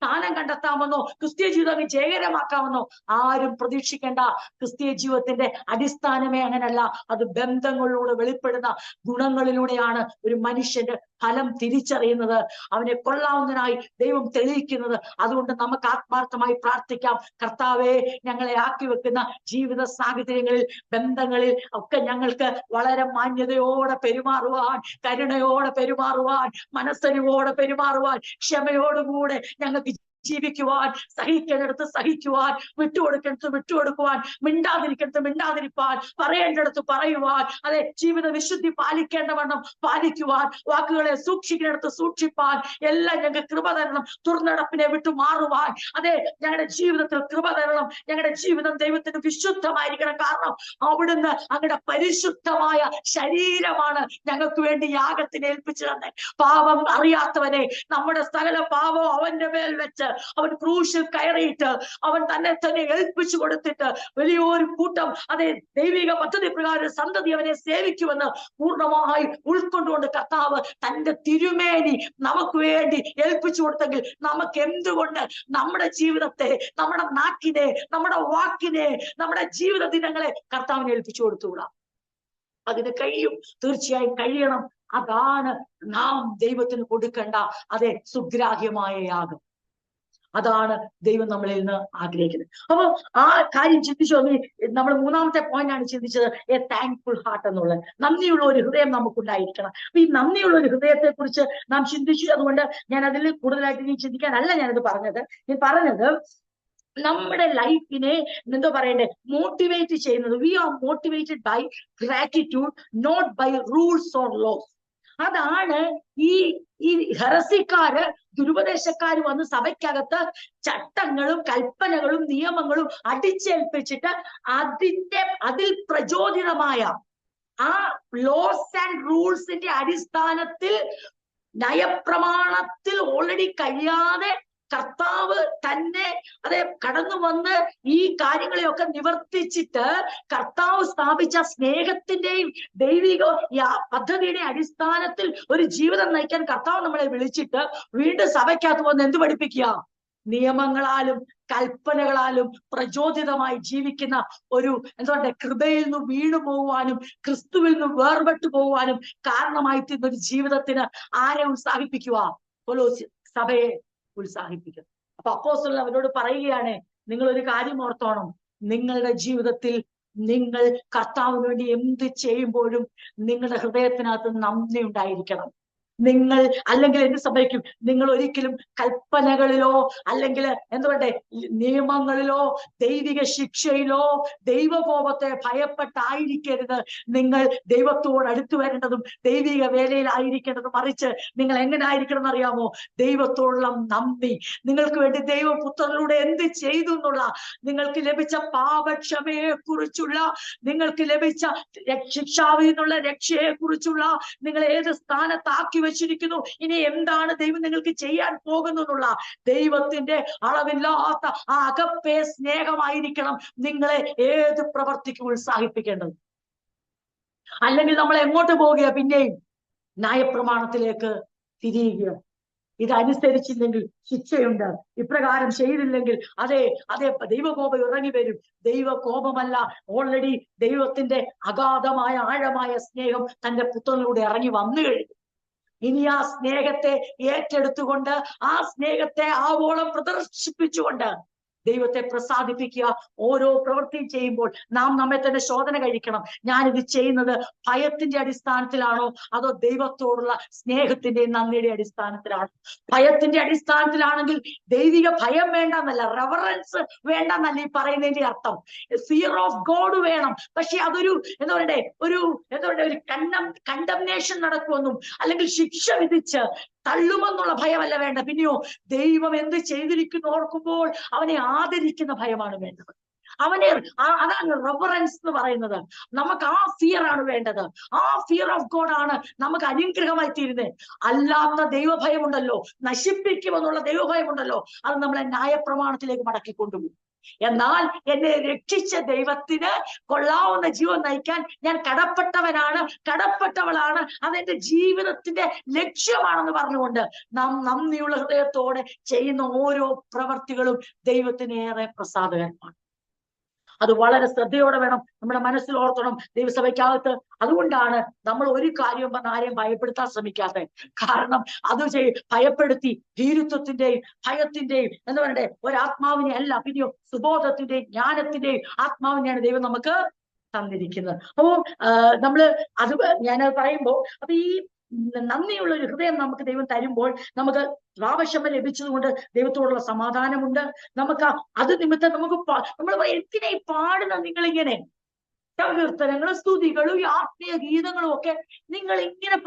സ്ഥാനം കണ്ടെത്താമെന്നോ ക്രിസ്തീയ ജീവിതം വിജയകരമാക്കാമെന്നോ ആരും പ്രതീക്ഷിക്കേണ്ട. ക്രിസ്തീയ ജീവിതത്തിന്റെ അടിസ്ഥാനമേ അങ്ങനല്ല. അത് ബന്ധങ്ങളിലൂടെ വെളിപ്പെടുന്ന ഗുണങ്ങളിലൂടെയാണ് ഒരു മനുഷ്യന്റെ ഫലം തിരിച്ചറിയുന്നത്, അവനെ കൊള്ളാവുന്നതിനായി ദൈവം തെളിയിക്കുന്നത്. അതുകൊണ്ട് നമുക്ക് ആത്മാർത്ഥമായി പ്രാർത്ഥിക്കാം, കർത്താവേ, ഞങ്ങളെ ആക്കി വെക്കുന്ന ജീവിത സാഹചര്യങ്ങളിൽ, ബന്ധങ്ങളിൽ ഒക്കെ ഞങ്ങൾക്ക് വളരെ മാന്യതയോടെ പെരുമാറുവാൻ, കരുണയോടെ പെരുമാറുവാൻ, മനസ്സരിവോടെ പെരുമാറുവാൻ, ക്ഷമയോടുകൂടെ ഞങ്ങൾക്ക് ജീവിക്കുവാൻ, സഹിക്കേണ്ടിടത്ത് സഹിക്കുവാൻ, വിട്ടുകൊടുക്കേണ്ടത് വിട്ടുകൊടുക്കുവാൻ, മിണ്ടാതിരിക്കേണ്ടത് മിണ്ടാതിരിപ്പാൻ, പറയേണ്ടിടത്ത് പറയുവാൻ, അതെ, ജീവിത വിശുദ്ധി പാലിക്കേണ്ടവണ്ണം പാലിക്കുവാൻ, വാക്കുകളെ സൂക്ഷിക്കേണ്ടിടത്ത് സൂക്ഷിപ്പാൻ എല്ലാം ഞങ്ങൾക്ക് കൃപ തരണം. ദുർനടപ്പിനെ വിട്ടു മാറുവാൻ, അതെ, ഞങ്ങളുടെ ജീവിതത്തിൽ കൃപ തരണം. ഞങ്ങളുടെ ജീവിതം ദൈവത്തിന് വിശുദ്ധമായിരിക്കണം. കാരണം അവിടുന്ന് അങ്ങയുടെ പരിശുദ്ധമായ ശരീരമാണ് ഞങ്ങൾക്ക് വേണ്ടി യാഗത്തിന് ഏൽപ്പിച്ചു തന്നെ. പാപം അറിയാത്തവനെ നമ്മുടെ സകല പാപം അവന്റെ മേൽ വെച്ച് അവൻ ക്രൂശിൽ കയറിയിട്ട് അവൻ തന്നെ ഏൽപ്പിച്ചു കൊടുത്തിട്ട് വലിയൊരു കൂട്ടം, അതെ, ദൈവിക പദ്ധതി പ്രകാരം സന്തതി അവനെ സേവിക്കുമെന്ന് പൂർണ്ണമായി ഉൾക്കൊണ്ടുകൊണ്ട് കർത്താവ് തന്റെ തിരുമേനി നമുക്ക് വേണ്ടി ഏൽപ്പിച്ചു കൊടുത്തെങ്കിൽ നമുക്ക് എന്തുകൊണ്ട് നമ്മുടെ ജീവിതത്തെ, നമ്മുടെ നാക്കിനെ, നമ്മുടെ വാക്കിനെ, നമ്മുടെ ജീവിത ദിനങ്ങളെ കർത്താവിനെ ഏൽപ്പിച്ചു കൊടുത്തുകൂടാ? അതിന് കഴിയും, തീർച്ചയായും കഴിയണം. അതാണ് നാം ദൈവത്തിന് കൊടുക്കേണ്ട അതെ സുഗ്രാഹ്യമായ യാഗം. അതാണ് ദൈവം നമ്മളിൽ നിന്ന് ആഗ്രഹിക്കുന്നത്. അപ്പൊ ആ കാര്യം ചിന്തിച്ചു. നമ്മൾ മൂന്നാമത്തെ പോയിന്റ് ആണ് ചിന്തിച്ചത്, എ താങ്ക്ഫുൾ ഹാർട്ട് എന്നുള്ളത്. നന്ദിയുള്ള ഒരു ഹൃദയം നമുക്കുണ്ടായിരിക്കണം. അപ്പൊ ഈ നന്ദിയുള്ള ഒരു ഹൃദയത്തെ കുറിച്ച് നാം ചിന്തിച്ചു. അതുകൊണ്ട് ഞാൻ അതിൽ കൂടുതലായിട്ട് ഇനി ചിന്തിക്കാനല്ല ഞാനത് പറഞ്ഞത്. ഞാൻ പറഞ്ഞത് നമ്മുടെ ലൈഫിനെ എന്തോ പറയണ്ടേ, മോട്ടിവേറ്റ് ചെയ്യുന്നത്. We are motivated by gratitude, not by rules or laws. അതാണ് ഈ ഹെറസിക്കാര്, ദുരുപദേശക്കാര് വന്ന് സഭയ്ക്കകത്ത് ചട്ടങ്ങളും കൽപ്പനകളും നിയമങ്ങളും അടിച്ചേൽപ്പിച്ചിട്ട് അതിൽ പ്രചോദിതമായ ആ ലോസ് ആൻഡ് റൂൾസിന്റെ അടിസ്ഥാനത്തിൽ നയപ്രമാണത്തിൽ ഓൾറെഡി കഴിയാതെ കർത്താവ് തന്നെ അതെ കടന്നു വന്ന് ഈ കാര്യങ്ങളെയൊക്കെ നിവർത്തിച്ചിട്ട് കർത്താവ് സ്ഥാപിച്ച സ്നേഹത്തിന്റെയും ദൈവിക പദ്ധതിയുടെ അടിസ്ഥാനത്തിൽ ഒരു ജീവിതം നയിക്കാൻ കർത്താവ് നമ്മളെ വിളിച്ചിട്ട് വീണ്ടും സഭയ്ക്കകത്ത് വന്ന് എന്ത് പഠിപ്പിക്കുക? നിയമങ്ങളാലും കൽപ്പനകളാലും പ്രചോദിതമായി ജീവിക്കുന്ന ഒരു എന്തുകൊണ്ട് കൃപയിൽ നിന്ന് വീണു പോവാനും ക്രിസ്തുവിൽ നിന്ന് വേർപെട്ടു പോവാനും കാരണമായി തീർന്ന ഒരു ജീവിതത്തിന് ആരെ ഉത്സാഹിപ്പിക്കുക? സഭയെ ഉത്സാഹിപ്പിക്കും. അപ്പൊ അപ്പോസ്തലൻ അവരോട് പറയുകയാണ്, നിങ്ങൾ ഒരു കാര്യം ഓർത്തോണം, നിങ്ങളുടെ ജീവിതത്തിൽ നിങ്ങൾ കർത്താവിന് വേണ്ടി എന്ത് ചെയ്യുമ്പോഴും നിങ്ങളുടെ ഹൃദയത്തിനകത്ത് നന്ദി ഉണ്ടായിരിക്കണം. നിങ്ങൾ അല്ലെങ്കിൽ എന്ത് സംഭവിക്കും? നിങ്ങൾ ഒരിക്കലും കൽപ്പനകളിലോ അല്ലെങ്കിൽ എന്തുകൊണ്ടേ നിയമങ്ങളിലോ ദൈവിക ശിക്ഷയിലോ ദൈവകോപത്തെ ഭയപ്പെട്ടായിരിക്കരുത് നിങ്ങൾ ദൈവത്തോട് അടുത്തു വരേണ്ടതും ദൈവിക വേലയിലായിരിക്കേണ്ടതും. മറിച്ച് നിങ്ങൾ എങ്ങനെ ആയിരിക്കണം എന്നറിയാമോ? ദൈവത്തോടുള്ള നന്ദി, നിങ്ങൾക്ക് വേണ്ടി ദൈവപുത്രനിലൂടെ എന്ത് ചെയ്തു എന്നുള്ള, നിങ്ങൾക്ക് ലഭിച്ച പാപക്ഷമയെ കുറിച്ചുള്ള, നിങ്ങൾക്ക് ലഭിച്ച ശിക്ഷാവിൽ നിന്നുള്ള രക്ഷയെ കുറിച്ചുള്ള, നിങ്ങൾ ഏത് സ്ഥാനത്താക്കി വെച്ചിരിക്കുന്നു, ഇനി എന്താണ് ദൈവം നിങ്ങൾക്ക് ചെയ്യാൻ പോകുന്നു എന്നുള്ള ദൈവത്തിന്റെ അളവില്ലാത്ത ആ അകപ്പേ സ്നേഹമായിരിക്കണം നിങ്ങളെ ഏത് പ്രവർത്തിക്കും ഉത്സാഹിപ്പിക്കേണ്ടത്. അല്ലെങ്കിൽ നമ്മൾ എങ്ങോട്ട് പോവുക? പിന്നെയും ന്യായപ്രമാണത്തിലേക്ക് തിരിയുക. ഇതനുസരിച്ചില്ലെങ്കിൽ ശിക്ഷയുണ്ട്, ഇപ്രകാരം ചെയ്തില്ലെങ്കിൽ അതെ ദൈവകോപം ഇറങ്ങി വരും. ദൈവകോപമല്ല, ഓൾറെഡി ദൈവത്തിന്റെ അഗാധമായ ആഴമായ സ്നേഹം തന്റെ പുത്രനിലൂടെ ഇറങ്ങി വന്നു കഴിഞ്ഞു. ഇനി ആ സ്നേഹത്തെ ഏറ്റെടുത്തുകൊണ്ട് ആ സ്നേഹത്തെ ആവോളം പ്രദർശിപ്പിച്ചുകൊണ്ട് ദൈവത്തെ പ്രസാദിപ്പിക്കുക. ഓരോ പ്രവൃത്തിയും ചെയ്യുമ്പോൾ നാം നമ്മെ തന്നെ ശോധന കഴിക്കണം. ഞാനിത് ചെയ്യുന്നത് ഭയത്തിന്റെ അടിസ്ഥാനത്തിലാണോ അതോ ദൈവത്തോടുള്ള സ്നേഹത്തിന്റെയും നന്ദിയുടെ അടിസ്ഥാനത്തിലാണോ? ഭയത്തിന്റെ അടിസ്ഥാനത്തിലാണെങ്കിൽ ദൈവിക ഭയം വേണ്ടെന്നല്ല, റെവറൻസ് വേണ്ടെന്നല്ല ഈ പറയുന്നതിന്റെ അർത്ഥം. ഫിയർ ഓഫ് ഗോഡ് വേണം. പക്ഷെ അതൊരു എന്താ പറയണ്ടേ, ഒരു കണ്ടംനേഷൻ നടക്കുമെന്നും അല്ലെങ്കിൽ ശിക്ഷ വിധിച്ച് തള്ളുമെന്നുള്ള ഭയമല്ല വേണ്ട. പിന്നെയോ ദൈവം എന്ത് ചെയ്തിരിക്കുന്നു ഓർക്കുമ്പോൾ അവനെ ആദരിക്കുന്ന ഭയമാണ് വേണ്ടത്. അവനെ അതാണ് റെവറൻസ് എന്ന് പറയുന്നത്. നമുക്ക് ആ ഫിയർ ആണ് വേണ്ടത്. ആ ഫിയർ ഓഫ് ഗോഡ് ആണ് നമുക്ക് അനുഗ്രഹമായി തീരുന്നത്. അല്ലാത്ത ദൈവഭയമുണ്ടല്ലോ, നശിപ്പിക്കുമെന്നുള്ള ദൈവഭയമുണ്ടല്ലോ, അത് നമ്മളെ ന്യായപ്രമാണത്തിലേക്ക് മടക്കിക്കൊണ്ടുപോകും. എന്നാൽ എന്നെ രക്ഷിച്ച ദൈവത്തിന് കൊള്ളാവുന്ന ജീവൻ നയിക്കാൻ ഞാൻ കടപ്പെട്ടവളാണ്, അതെന്റെ ജീവിതത്തിന്റെ ലക്ഷ്യമാണെന്ന് പറഞ്ഞുകൊണ്ട് നാം നന്ദിയുള്ള ഹൃദയത്തോടെ ചെയ്യുന്ന ഓരോ പ്രവർത്തികളും ദൈവത്തിന് ഏറെ പ്രസാദകരമാണ്. അത് വളരെ ശ്രദ്ധയോടെ വേണം നമ്മുടെ മനസ്സിൽ ഓർത്തണം ദൈവസഭയ്ക്കകത്ത്. അതുകൊണ്ടാണ് നമ്മൾ ഒരു കാര്യവും പറഞ്ഞ് ആരെയും ഭയപ്പെടുത്താൻ ശ്രമിക്കാത്തത്. കാരണം അത് ഭയപ്പെടുത്തി ഭീരുത്വത്തിന്റെയും ഭയത്തിന്റെയും എന്താ പറയണ്ടേ ഒരാത്മാവിനെ അല്ല, പിന്നെയോ സുബോധത്തിന്റെയും ജ്ഞാനത്തിന്റെയും ആത്മാവിനെയാണ് ദൈവം നമുക്ക് തന്നിരിക്കുന്നത്. അപ്പോ നമ്മള് അത് ഞാനത് പറയുമ്പോ അപ്പൊ ഈ നന്ദിയുള്ള ഒരു ഹൃദയം നമുക്ക് ദൈവം തരുമ്പോൾ നമുക്ക് പാപക്ഷമ ലഭിച്ചതുകൊണ്ട് ദൈവത്തോടുള്ള സമാധാനമുണ്ട്. നമുക്ക് അത് നിമിത്തം നമുക്ക് നമ്മൾ എന്തിനാ ഈ പാടുന്ന നിങ്ങളിങ്ങനെ സങ്കീർത്തനങ്ങളും സ്തുതികളും ഈ ആത്മീയ ഗീതങ്ങളും ഒക്കെ നിങ്ങൾ ഇങ്ങനെ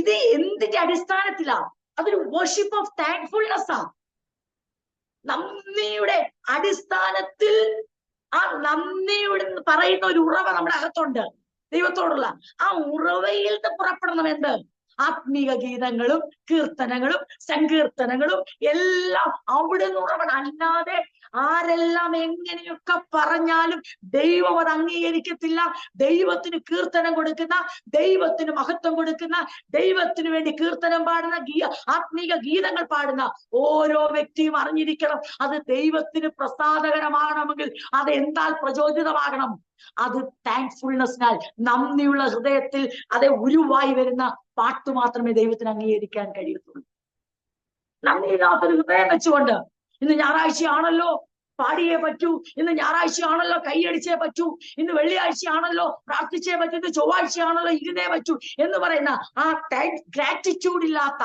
ഇത് എന്തിന്റെ അടിസ്ഥാനത്തിലാ? അതൊരു വർഷിപ്പ് ഓഫ് താങ്ക്ഫുൾനെസ് ആ. നന്ദിയുടെ അടിസ്ഥാനത്തിൽ ആ നന്ദിയുടെ പറയുന്ന ഒരു ഉറവ നമ്മുടെ അകത്തുണ്ട് ദൈവത്തോടുള്ള. ആ ഉറവയിൽ നിന്ന് പുറപ്പെടണം എന്ത്? ആത്മീക ഗീതങ്ങളും കീർത്തനങ്ങളും സങ്കീർത്തനങ്ങളും എല്ലാം അവിടെ നിന്ന് ഉറവണം. അല്ലാതെ ആരെല്ലാം എങ്ങനെയൊക്കെ പറഞ്ഞാലും ദൈവം അത് അംഗീകരിക്കത്തില്ല. ദൈവത്തിന് കീർത്തനം കൊടുക്കുന്ന, ദൈവത്തിന് മഹത്വം കൊടുക്കുന്ന, ദൈവത്തിന് വേണ്ടി കീർത്തനം പാടുന്ന, ആത്മീക ഗീതങ്ങൾ പാടുന്ന ഓരോ വ്യക്തിയും അറിഞ്ഞിരിക്കണം, അത് ദൈവത്തിന് പ്രസാദകരമാകണമെങ്കിൽ അത് എന്താൽ പ്രചോദിതമാകണം? അത് താങ്ക്ഫുൾനെസ്സിനാൽ, നന്ദിയുള്ള ഹൃദയത്തിൽ അതേ ഉരുവായി വരുന്ന പാട്ട് മാത്രമേ ദൈവത്തിന് അംഗീകരിക്കാൻ കഴിയത്തുള്ളൂ. നന്ദിയില്ലാത്തൊരു ഹൃദയം വെച്ചുകൊണ്ട് ഇന്ന് ഞായറാഴ്ചയാണല്ലോ പാടിയേ പറ്റൂ, ഇന്ന് ഞായറാഴ്ചയാണല്ലോ കൈയടിച്ചേ പറ്റൂ, ഇന്ന് വെള്ളിയാഴ്ചയാണല്ലോ പ്രാർത്ഥിച്ചേ പറ്റൂ, ഇന്ന് ചൊവ്വാഴ്ചയാണല്ലോ ഇരുന്നേ പറ്റൂ എന്ന് പറയുന്ന ആ ഗ്രാറ്റിറ്റ്യൂഡ് ഇല്ലാത്ത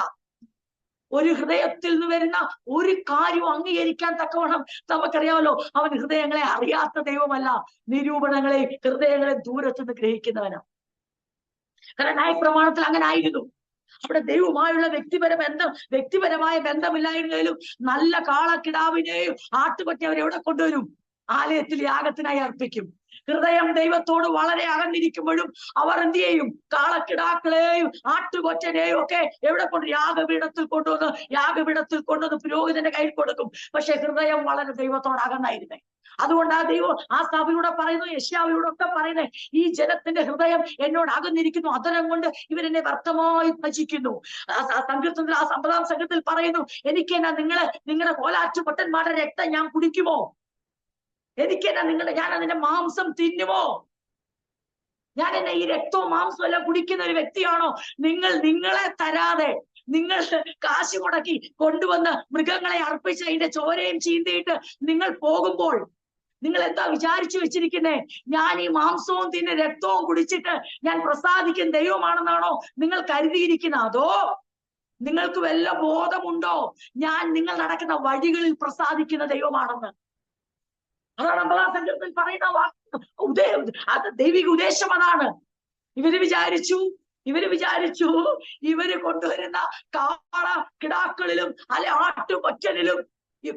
ഒരു ഹൃദയത്തിൽ നിന്ന് വരുന്ന ഒരു കാര്യവും അംഗീകരിക്കാൻ തക്കവണ്ണം നമുക്കറിയാമല്ലോ, അവൻ ഹൃദയങ്ങളെ അറിയാത്ത ദൈവമല്ല, നിരൂപണങ്ങളെ ഹൃദയങ്ങളെ ദൂരത്തുനിന്ന് ഗ്രഹിക്കുന്നവനാണ്. കാരണം ന്യായപ്രമാണത്തിൽ അങ്ങനെ ആയിരുന്നു. അവിടെ ദൈവവുമായുള്ള വ്യക്തിപരമായ ബന്ധമില്ലായിരുന്നെങ്കിലും നല്ല കാളക്കിടാവിനെയും ആട്ടുകൊറ്റ അവരെവിടെ കൊണ്ടുവരും? ആലയത്തിൽ യാഗത്തിനായി അർപ്പിക്കും. ഹൃദയം ദൈവത്തോട് വളരെ അകന്നിരിക്കുമ്പോഴും അവർ എന്ത് ചെയ്യും? കാളക്കിടാക്കളെയും ആട്ടുകൊറ്റനെയും ഒക്കെ എവിടെ കൊണ്ട്? യാഗപീഠത്തിൽ കൊണ്ടുവന്ന് പുരോഹിതന്റെ കയ്യിൽ കൊടുക്കും. പക്ഷെ ഹൃദയം വളരെ ദൈവത്തോട് അകന്നായിരുന്നേ. അതുകൊണ്ട് ആ ദൈവം ആ സഭയിലൂടെ പറയുന്നു, യെശയ്യാവിലൂടെ ഒക്കെ പറയുന്നത്, ഈ ജനത്തിന്റെ ഹൃദയം എന്നോട് അകന്നിരിക്കുന്നു, അധരം കൊണ്ട് ഇവരെന്നെ വ്യർത്ഥമായി ഭജിക്കുന്നു. സങ്കീർത്തനത്തിൽ ആ 50-ാം സംഘത്തിൽ പറയുന്നു, എനിക്കെന്നാ നിങ്ങളുടെ കോലാറ്റു പൊട്ടന്മാരുടെ രക്തം ഞാൻ കുടിക്കുമോ? എനിക്കെന്നാ ഞാൻ അതിന്റെ മാംസം തിന്നുമോ? ഞാൻ എന്നെ ഈ രക്തവും മാംസവും എല്ലാം കുടിക്കുന്ന ഒരു വ്യക്തിയാണോ? നിങ്ങളെ തരാതെ, നിങ്ങൾ കാശ് മുടക്കി കൊണ്ടുവന്ന് മൃഗങ്ങളെ അർപ്പിച്ച് അതിന്റെ ചോരയും ചീന്തിയിട്ട് നിങ്ങൾ പോകുമ്പോൾ നിങ്ങൾ എന്താ വിചാരിച്ചു വെച്ചിരിക്കുന്നേ? ഞാൻ ഈ മാംസവും തിന്ന് രക്തവും കുടിച്ചിട്ട് ഞാൻ പ്രസാദിക്കുന്ന ദൈവമാണെന്നാണോ നിങ്ങൾ കരുതിയിരിക്കുന്നത്? അതോ നിങ്ങൾക്ക് വല്ല ബോധമുണ്ടോ നിങ്ങൾ നടക്കുന്ന വഴികളിൽ പ്രസാദിക്കുന്ന ദൈവമാണെന്ന്? അതാണ് 50-ാം സംഘത്തിൽ പറയുന്ന ദൈവിക ഉദ്ദേശം. അതാണ്. ഇവര് വിചാരിച്ചു ഇവര് കൊണ്ടുവരുന്ന കാള കിടാക്കളിലും അല്ലെ ആട്ടുകൊറ്റനിലും ഈ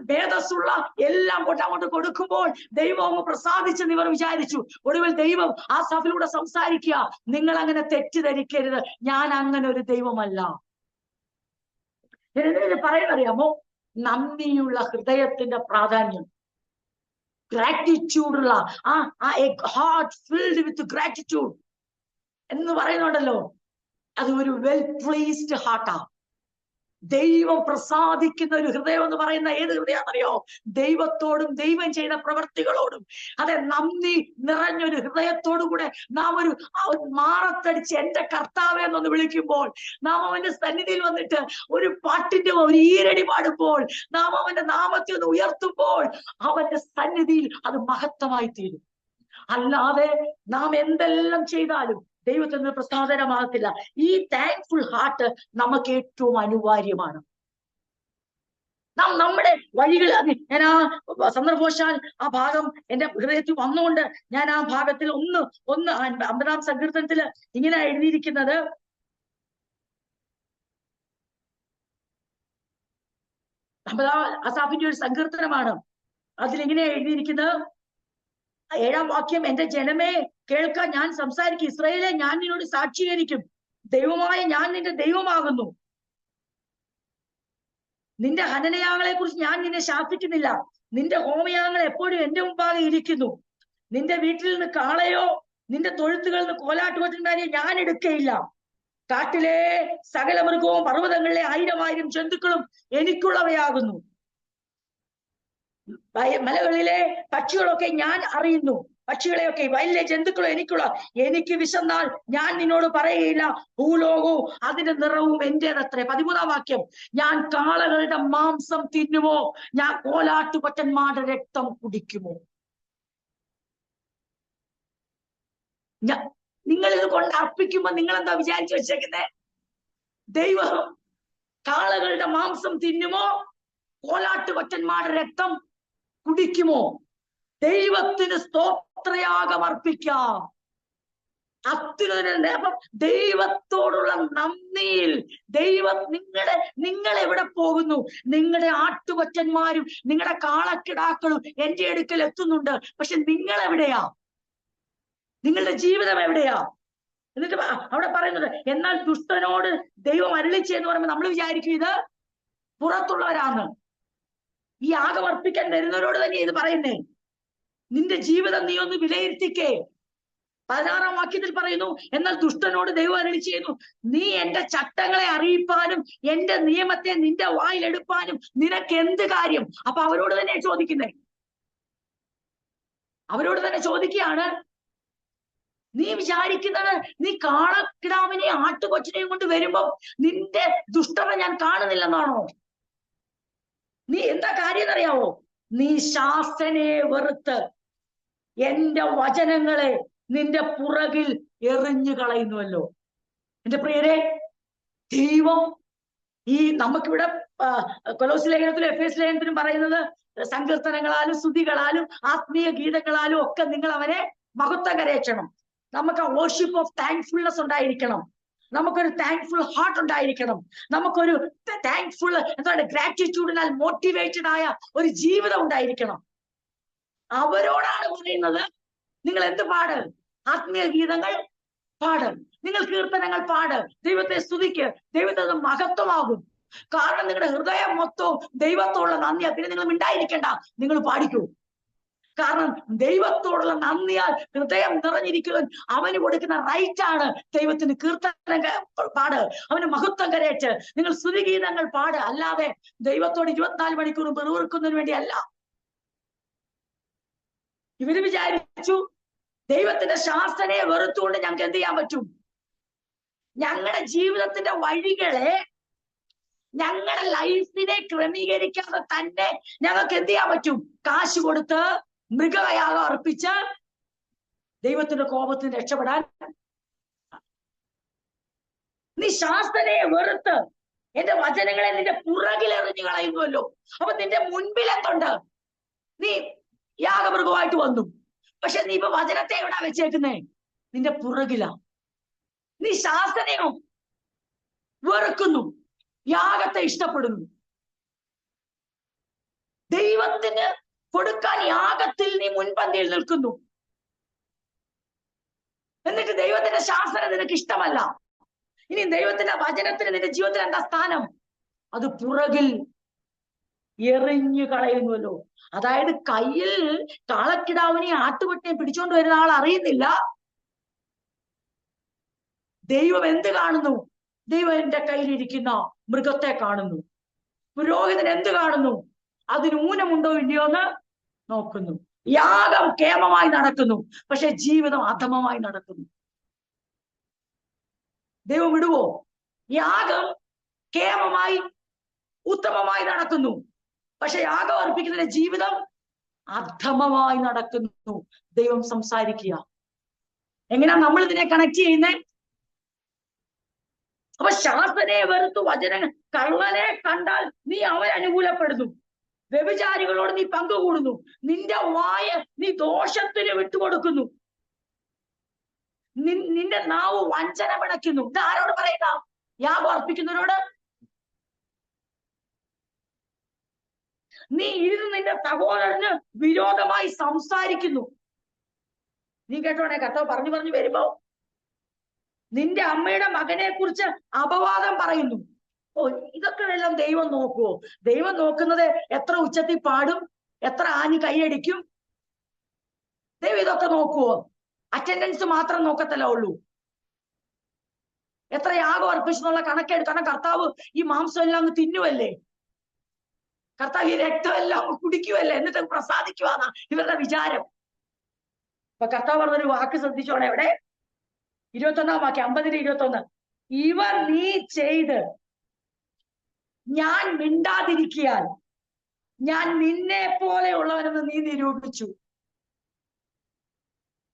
ഭേദസ്സുള്ള എല്ലാം അങ്ങോട്ട് കൊടുക്കുമ്പോൾ ദൈവം അങ്ങ് പ്രസാദിച്ചെന്ന് ഇവർ വിചാരിച്ചു. ഒടുവിൽ ദൈവം ആ സഭയിലൂടെ സംസാരിക്കുക, നിങ്ങൾ അങ്ങനെ തെറ്റിദ്ധരിക്കരുത്, ഞാൻ അങ്ങനെ ഒരു ദൈവമല്ല. പറയാനറിയാമോ? നന്ദിയുള്ള ഹൃദയത്തിന്റെ പ്രാധാന്യം, ഗ്രാറ്റിറ്റ്യൂഡുള്ള ഹാർട്ട് ഫിൽഡ് വിത്ത് ഗ്രാറ്റിറ്റ്യൂഡ് എന്ന് പറയുന്നുണ്ടല്ലോ, അത് ഒരു വെൽ പ്ലീസ്ഡ് ഹാർട്ടാ. ദൈവം പ്രസാദിക്കുന്ന ഒരു ഹൃദയം എന്ന് പറയുന്ന ഏത് ഹൃദയമാണെന്നറിയോ? ദൈവത്തോടും ദൈവം ചെയ്ത പ്രവൃത്തികളോടും അതെ നന്ദി നിറഞ്ഞൊരു ഹൃദയത്തോടു കൂടെ നാം ഒരു മാറത്തടിച്ച് എന്റെ കർത്താവേ എന്നൊന്ന് വിളിക്കുമ്പോൾ, നാം അവന്റെ സന്നിധിയിൽ വന്നിട്ട് ഒരു പാട്ടിന്റെ ഒരു ഈരടി പാടുമ്പോൾ, നാം അവന്റെ നാമത്തെ ഒന്ന് ഉയർത്തുമ്പോൾ, അവന്റെ സന്നിധിയിൽ അത് മഹത്വമായി തീരും. അല്ലാതെ നാം എന്തെല്ലാം ചെയ്താലും ദൈവത്തിന് പ്രസാദനമാകത്തില്ല. ഈ താങ്ക്ഫുൾ ഹാർട്ട് നമുക്ക് ഏറ്റവും അനിവാര്യമാണ്. നാം നമ്മുടെ വഴികൾ, ഞാൻ ആ സന്ദർഭവശാൽ ആ ഭാഗം എന്റെ ഹൃദയത്തിൽ വന്നുകൊണ്ട് ഞാൻ ആ ഭാഗത്തിൽ ഒന്ന് 50-ാം സങ്കീർത്തനത്തിൽ ഇങ്ങനെ എഴുതിയിരിക്കുന്നത്, അസാഫിന്റെ ഒരു സങ്കീർത്തനമാണ്. അതിലിങ്ങനെ എഴുതിയിരിക്കുന്നത്, 7-ാം വാക്യം, എന്റെ ജനമേ കേൾക്കാൻ, ഞാൻ സംസാരിക്കും. ഇസ്രായേലെ, ഞാൻ നിന്നോട് സാക്ഷീകരിക്കും. ദൈവമായ ഞാൻ നിന്റെ ദൈവമാകുന്നു. നിന്റെ ഹനനയാഗങ്ങളെ കുറിച്ച് ഞാൻ നിന്നെ ശാസിക്കുന്നില്ല. നിന്റെ ഹോമയാഗങ്ങൾ എപ്പോഴും എന്റെ മുമ്പാകെ ഇരിക്കുന്നു. നിന്റെ വീട്ടിൽ നിന്ന് കാളയോ നിന്റെ തൊഴുത്തുകളിൽ നിന്ന് കോലാട്ടുകൊറ്റന്മാരെയോ ഞാൻ എടുക്കയില്ല. കാട്ടിലെ സകല മൃഗവും പർവ്വതങ്ങളിലെ 1000 ജന്തുക്കളും എനിക്കുള്ളവയാകുന്നു. മലകളിലെ പക്ഷികളൊക്കെ ഞാൻ അറിയുന്നു. പക്ഷികളെയൊക്കെ, വയലിലെ ജന്തുക്കളും എനിക്കുള്ള. എനിക്ക് വിശന്നാൽ ഞാൻ നിന്നോട് പറയുകയില്ല. ഭൂലോകവും അതിന്റെ നിറവും എന്റേതത്രേ. 13-ാം വാക്യം, ഞാൻ കാളകളുടെ മാംസം തിന്നുമോ? ഞാൻ കോലാട്ടുകൊറ്റന്മാരുടെ രക്തം കുടിക്കുമോ? നിങ്ങൾ ഇത് കൊണ്ട് അർപ്പിക്കുമ്പോ നിങ്ങൾ എന്താ വിചാരിച്ചു വെച്ചേക്കുന്നേ? ദൈവം കാളകളുടെ മാംസം തിന്നുമോ? കോലാട്ടുകൊറ്റന്മാരുടെ രക്തം കുടിക്കുമോ? ദൈവത്തിന് സ്തോത്രയാഗം അർപ്പിക്കാം. അത്യുന്നതന്റെ, അപ്പം ദൈവത്തോടുള്ള നന്ദിയിൽ നിങ്ങൾ എവിടെ പോകുന്നു? നിങ്ങളുടെ ആട്ടുകൊറ്റന്മാരും നിങ്ങളുടെ കാളക്കിടാക്കളും എന്റെ അടുക്കൽ എത്തുന്നുണ്ട്. പക്ഷെ നിങ്ങൾ എവിടെയാ? നിങ്ങളുടെ ജീവിതം എവിടെയാ? എന്നിട്ട് അവിടെ പറയുന്നത്, എന്നാൽ ദുഷ്ടനോട് ദൈവം അരുളിച്ചെന്ന് പറയുമ്പോൾ നമ്മൾ വിചാരിക്കും ഇത് പുറത്തുള്ളവരാണ്. ഈ യാഗം അർപ്പിക്കാൻ വരുന്നവരോട് തന്നെ ഇത് പറയുന്നേ. നിന്റെ ജീവിതം നീ ഒന്ന് വിലയിരുത്തിക്കേ. 16-ാം വാക്യത്തിൽ പറയുന്നു, എന്നാൽ ദുഷ്ടനോട് ദൈവം അരുളിച്ചെയ്യുന്നു, നീ എന്റെ ചട്ടങ്ങളെ അറിയിപ്പാനും എന്റെ നിയമത്തെ നിന്റെ വായിലെടുപ്പാനും നിനക്ക് എന്ത് കാര്യം? അപ്പൊ അവരോട് തന്നെ ചോദിക്കുന്നേ. അവരോട് തന്നെ ചോദിക്കുകയാണ്, നീ വിചാരിക്കുന്നത് നീ കാളക്കിടാവിനെയും ആട്ടുകൊച്ചിനെയും കൊണ്ട് വരുമ്പോ നിന്റെ ദുഷ്ടത ഞാൻ കാണുന്നില്ലെന്നാണോ? നീ എന്താ കാര്യം എന്നറിയാവോ? നീ ശാസനയെ വെറുത്ത് എന്റെ വചനങ്ങളെ നിന്റെ പുറകിൽ എറിഞ്ഞു കളയുന്നുവല്ലോ. എന്റെ പ്രിയരെ, ദൈവം നമുക്കിവിടെ കൊലോസ്യ ലേഖനത്തിലും എഫേസ്യ ലേഖനത്തിലും പറയുന്നത്, സങ്കീർത്തനങ്ങളാലും സ്തുതികളാലും ആത്മീയ ഗീതങ്ങളാലും ഒക്കെ നിങ്ങൾ അവനെ മഹത്വം കരയറ്റണം. നമുക്ക് ആ വർഷിപ്പ് ഓഫ് താങ്ക്ഫുൾനെസ് ഉണ്ടായിരിക്കണം. നമുക്കൊരു താങ്ക്ഫുൾ ഹാർട്ട് ഉണ്ടായിരിക്കണം. നമുക്കൊരു താങ്ക്ഫുൾ, എന്താണ്, ഗ്രാറ്റിറ്റ്യൂഡിനാൽ മോട്ടിവേറ്റഡ് ആയ ഒരു ജീവിതം ഉണ്ടായിരിക്കണം. അവരോടാണ് പറയുന്നത്, നിങ്ങൾ എന്ത് പാട്? ആത്മീയ ഗീതങ്ങൾ പാട്, നിങ്ങൾ കീർത്തനങ്ങൾ പാട്, ദൈവത്തെ സ്തുതിക്ക്, ദൈവത്തെ മഹത്വമാകും. കാരണം നിങ്ങളുടെ ഹൃദയം മൊത്തവും ദൈവത്തോടുള്ള നന്ദിയാ. പിന്നെ നിങ്ങൾ മിണ്ടായിരിക്കണ്ട, നിങ്ങൾ പാടിക്കൂ. കാരണം ദൈവത്തോടുള്ള നന്ദിയാൽ ഹൃദയം നിറഞ്ഞിരിക്കുവാൻ അവന് കൊടുക്കുന്ന റൈറ്റ് ആണ്. ദൈവത്തിന് കീർത്തനം പാട്, അവന് മഹത്വം കരയറ്റ്, നിങ്ങൾ സ്തുതിഗീതങ്ങൾ പാട്. അല്ലാതെ ദൈവത്തോട് 24 മണിക്കൂറും പെറുവിറുക്കുന്നതിന് വേണ്ടിയല്ല. ഇവര് വിചാരിച്ചു ദൈവത്തിന്റെ ശാസനയെ വെറുത്തുകൊണ്ട് ഞങ്ങൾക്ക് എന്ത് ചെയ്യാൻ പറ്റും? ഞങ്ങളുടെ ജീവിതത്തിന്റെ വഴികളെ, ഞങ്ങളുടെ ലൈഫിനെ ക്രമീകരിക്കാതെ തന്നെ ഞങ്ങൾക്ക് എന്ത് ചെയ്യാൻ പറ്റും? കാശ് കൊടുത്ത് മൃഗയാഗം അർപ്പിച്ച് ദൈവത്തിന്റെ കോപത്തിന് രക്ഷപ്പെടാൻ. നീ ശാസനയെ വെറുത്ത് എന്റെ വചനങ്ങളെ നിന്റെ പുറകിൽ എറിഞ്ഞു കളയുന്നുവല്ലോ. അപ്പൊ നിന്റെ മുൻപിൽ എന്തുണ്ട്? നീ യാഗമൃഗമായിട്ട് വന്നു, പക്ഷെ നീ ഇപ്പൊ വചനത്തെ എവിടാ വെച്ചേക്കുന്നേ? നിന്റെ പുറകിലാ. നീ ശാസനയോ വെറുക്കുന്നു, യാഗത്തെ ഇഷ്ടപ്പെടുന്നു. ദൈവത്തിന് കൊടുക്കാൻ യാഗത്തിൽ നീ മുൻപന്തിയിൽ നിൽക്കുന്നു. എന്നിട്ട് ദൈവത്തിന്റെ ശാസന നിനക്ക് ഇഷ്ടമല്ല. ഇനി ദൈവത്തിന്റെ വചനത്തിന് നിന്റെ ജീവിതത്തിൽ എന്താ സ്ഥാനം? അത് പുറകിൽ എറിഞ്ഞു കളയുന്നുവല്ലോ. അതായത് കയ്യിൽ കാളക്കിടാവിനെയും ആട്ടുകൊറ്റനെയും പിടിച്ചോണ്ട് വരുന്ന ആൾ അറിയുന്നില്ല ദൈവം എന്ത് കാണുന്നു. ദൈവം എന്റെ കയ്യിലിരിക്കുന്ന മൃഗത്തെ കാണുന്നു. പുരോഹിതൻ എന്ത് കാണുന്നു? അതിന് ഊനമുണ്ടോ ഇല്ലയോ എന്ന് നോക്കുന്നു. യാഗം കേമമായി നടക്കുന്നു, പക്ഷെ ജീവിതം അധമമായി നടക്കുന്നു. ദൈവം വിടുവോ? യാഗം കേമമായി ഉത്തമമായി നടക്കുന്നു, പക്ഷെ യാഗം അർപ്പിക്കുന്നതിന്റെ ജീവിതം അധമമായി നടക്കുന്നു. ദൈവം സംസാരിക്കുക. എങ്ങനെയാ നമ്മൾ ഇതിനെ കണക്ട് ചെയ്യുന്നേ? അപ്പൊ ശാസനയെ വെറുത്തു വചനങ്ങൾ. കള്ളനെ കണ്ടാൽ നീ അവൻ അനുകൂലപ്പെടുന്നു, വ്യഭിചാരികളോട് നീ പങ്കുകൂടുന്നു, നിന്റെ വായ നീ ദോഷത്തിന് വിട്ടുകൊടുക്കുന്നു, നിന്റെ നാവ് വഞ്ചന പിണയ്ക്കുന്നു. ഇത് ആരോട് പറയുക? യാഗം അർപ്പിക്കുന്നവരോട്. നീ ഇരുന്ന് നിന്റെ സഹോദരന് വിരോധമായി സംസാരിക്കുന്നു. നീ കേട്ടോണേ, കർത്താവ് പറഞ്ഞു പറഞ്ഞു വരുമ്പോ നിന്റെ അമ്മയുടെ മകനെ കുറിച്ച് അപവാദം പറയുന്നു. ഓ, ഇതൊക്കെ എല്ലാം ദൈവം നോക്കുവോ? ദൈവം നോക്കുന്നത് എത്ര ഉച്ചത്തിൽ പാടും, എത്ര ആഞ്ഞ് കൈയടിക്കും, ദൈവം ഇതൊക്കെ നോക്കുവോ? അറ്റൻഡൻസ് മാത്രം നോക്കത്തല്ല ഉള്ളൂ. എത്ര യാഗം അർപ്പിച്ചെന്നുള്ള കണക്കെടുക്കും. കാരണം കർത്താവ് ഈ മാംസം എല്ലാം അങ്ങ് തിന്നുവല്ലേ, കർത്താവ് ഈ രക്തം എല്ലാം കുടിക്കുവല്ലേ, എന്നിട്ട് പ്രസാദിക്കുവാന്നാ ഇവരുടെ വിചാരം. അപ്പൊ കർത്താവ് പറഞ്ഞൊരു വാക്ക് ശ്രദ്ധിച്ചോണെ, എവിടെ 21-ാം വാക്യം, 50-21. ഇവർ നീ ചെയ്ത് ഞാൻ മിണ്ടാതിരിക്കാൻ ഞാൻ നിന്നെ പോലെയുള്ളവനെന്ന് നീ നിരൂപിച്ചു.